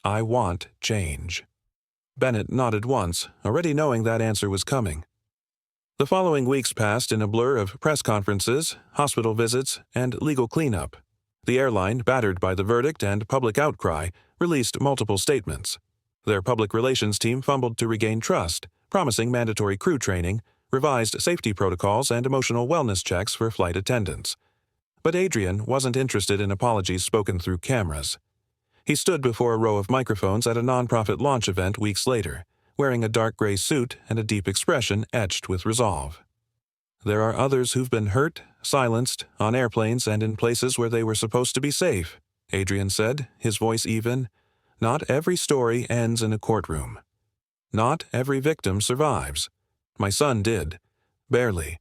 I want change." Bennett nodded once, already knowing that answer was coming. The following weeks passed in a blur of press conferences, hospital visits, and legal cleanup. The airline, battered by the verdict and public outcry, released multiple statements. Their public relations team fumbled to regain trust, promising mandatory crew training, revised safety protocols, and emotional wellness checks for flight attendants. But Adrian wasn't interested in apologies spoken through cameras. He stood before a row of microphones at a nonprofit launch event weeks later, wearing a dark gray suit and a deep expression etched with resolve. "There are others who've been hurt, silenced, on airplanes and in places where they were supposed to be safe," Adrian said, his voice even. "Not every story ends in a courtroom. Not every victim survives. My son did. Barely.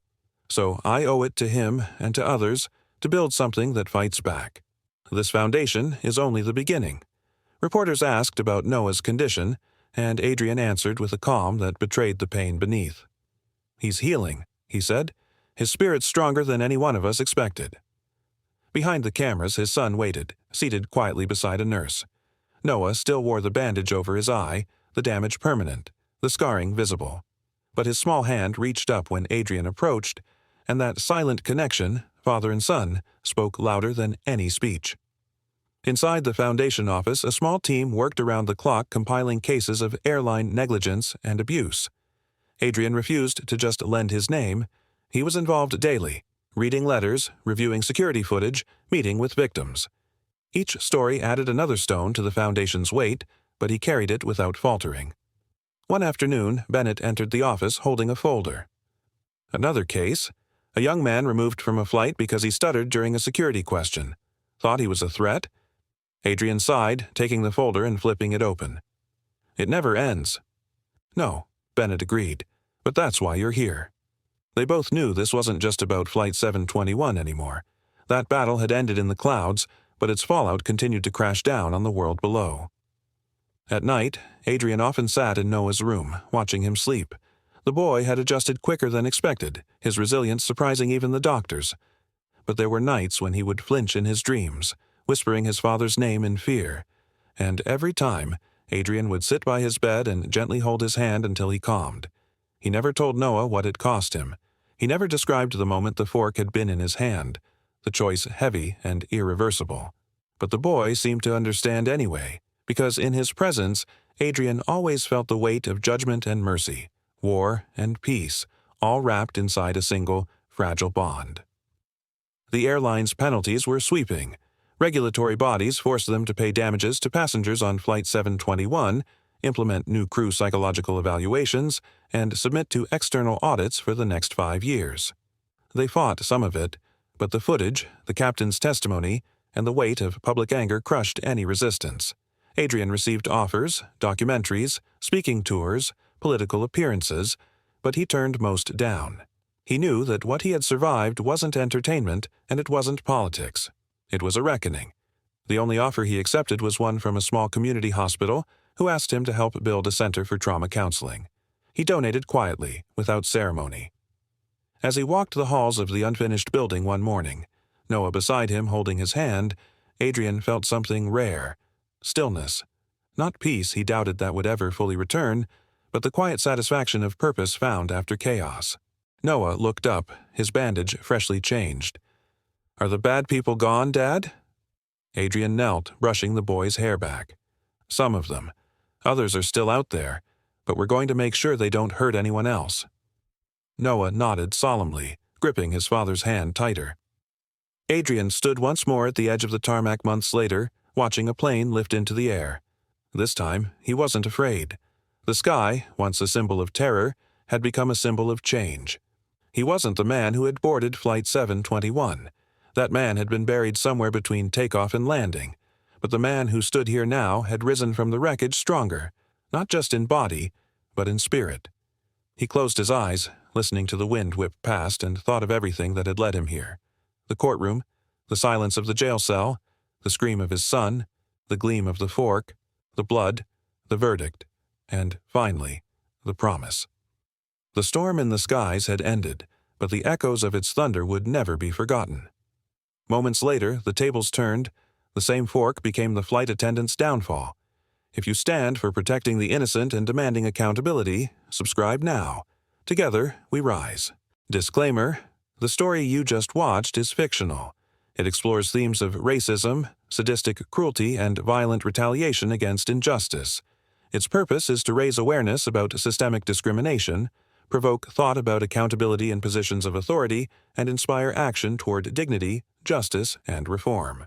So I owe it to him and to others to build something that fights back. This foundation is only the beginning." Reporters asked about Noah's condition, and Adrian answered with a calm that betrayed the pain beneath. "He's healing," he said. "His spirit's stronger than any one of us expected." Behind the cameras, his son waited, seated quietly beside a nurse. Noah still wore the bandage over his eye, the damage permanent, the scarring visible. But his small hand reached up when Adrian approached, and that silent connection, father and son, spoke louder than any speech. Inside the Foundation office, a small team worked around the clock compiling cases of airline negligence and abuse. Adrian refused to just lend his name. He was involved daily, reading letters, reviewing security footage, meeting with victims. Each story added another stone to the Foundation's weight, but he carried it without faltering. One afternoon, Bennett entered the office holding a folder. Another case. A young man removed from a flight because he stuttered during a security question. Thought he was a threat? Adrian sighed, taking the folder and flipping it open. "It never ends." "No," Bennett agreed, "but that's why you're here." They both knew this wasn't just about Flight 721 anymore. That battle had ended in the clouds, but its fallout continued to crash down on the world below. At night, Adrian often sat in Noah's room, watching him sleep. The boy had adjusted quicker than expected, his resilience surprising even the doctors. But there were nights when he would flinch in his dreams, whispering his father's name in fear. And every time, Adrian would sit by his bed and gently hold his hand until he calmed. He never told Noah what it cost him. He never described the moment the fork had been in his hand, the choice heavy and irreversible. But the boy seemed to understand anyway, because in his presence, Adrian always felt the weight of judgment and mercy, war and peace, all wrapped inside a single, fragile bond. The airline's penalties were sweeping. Regulatory bodies forced them to pay damages to passengers on Flight 721, implement new crew psychological evaluations, and submit to external audits for the next 5 years. They fought some of it, but the footage, the captain's testimony, and the weight of public anger crushed any resistance. Adrian received offers, documentaries, speaking tours, political appearances, but he turned most down. He knew that what he had survived wasn't entertainment and it wasn't politics. It was a reckoning. The only offer he accepted was one from a small community hospital who asked him to help build a center for trauma counseling. He donated quietly, without ceremony. As he walked the halls of the unfinished building one morning, Noah beside him holding his hand, Adrian felt something rare. Stillness. Not peace he doubted that would ever fully return, but the quiet satisfaction of purpose found after chaos. Noah looked up, his bandage freshly changed. "Are the bad people gone, Dad?" Adrian knelt, brushing the boy's hair back. "Some of them. Others are still out there, but we're going to make sure they don't hurt anyone else." Noah nodded solemnly, gripping his father's hand tighter. Adrian stood once more at the edge of the tarmac months later, watching a plane lift into the air. This time, he wasn't afraid. The sky, once a symbol of terror, had become a symbol of change. He wasn't the man who had boarded Flight 721. That man had been buried somewhere between takeoff and landing. But the man who stood here now had risen from the wreckage stronger, not just in body, but in spirit. He closed his eyes, listening to the wind whip past, and thought of everything that had led him here. The courtroom, the silence of the jail cell, the scream of his son, the gleam of the fork, the blood, the verdict, and, finally, the promise. The storm in the skies had ended, but the echoes of its thunder would never be forgotten. Moments later, the tables turned. The same fork became the flight attendant's downfall. If you stand for protecting the innocent and demanding accountability, subscribe now. Together, we rise. Disclaimer: the story you just watched is fictional. It explores themes of racism, sadistic cruelty, and violent retaliation against injustice. Its purpose is to raise awareness about systemic discrimination, provoke thought about accountability in positions of authority, and inspire action toward dignity, justice, and reform.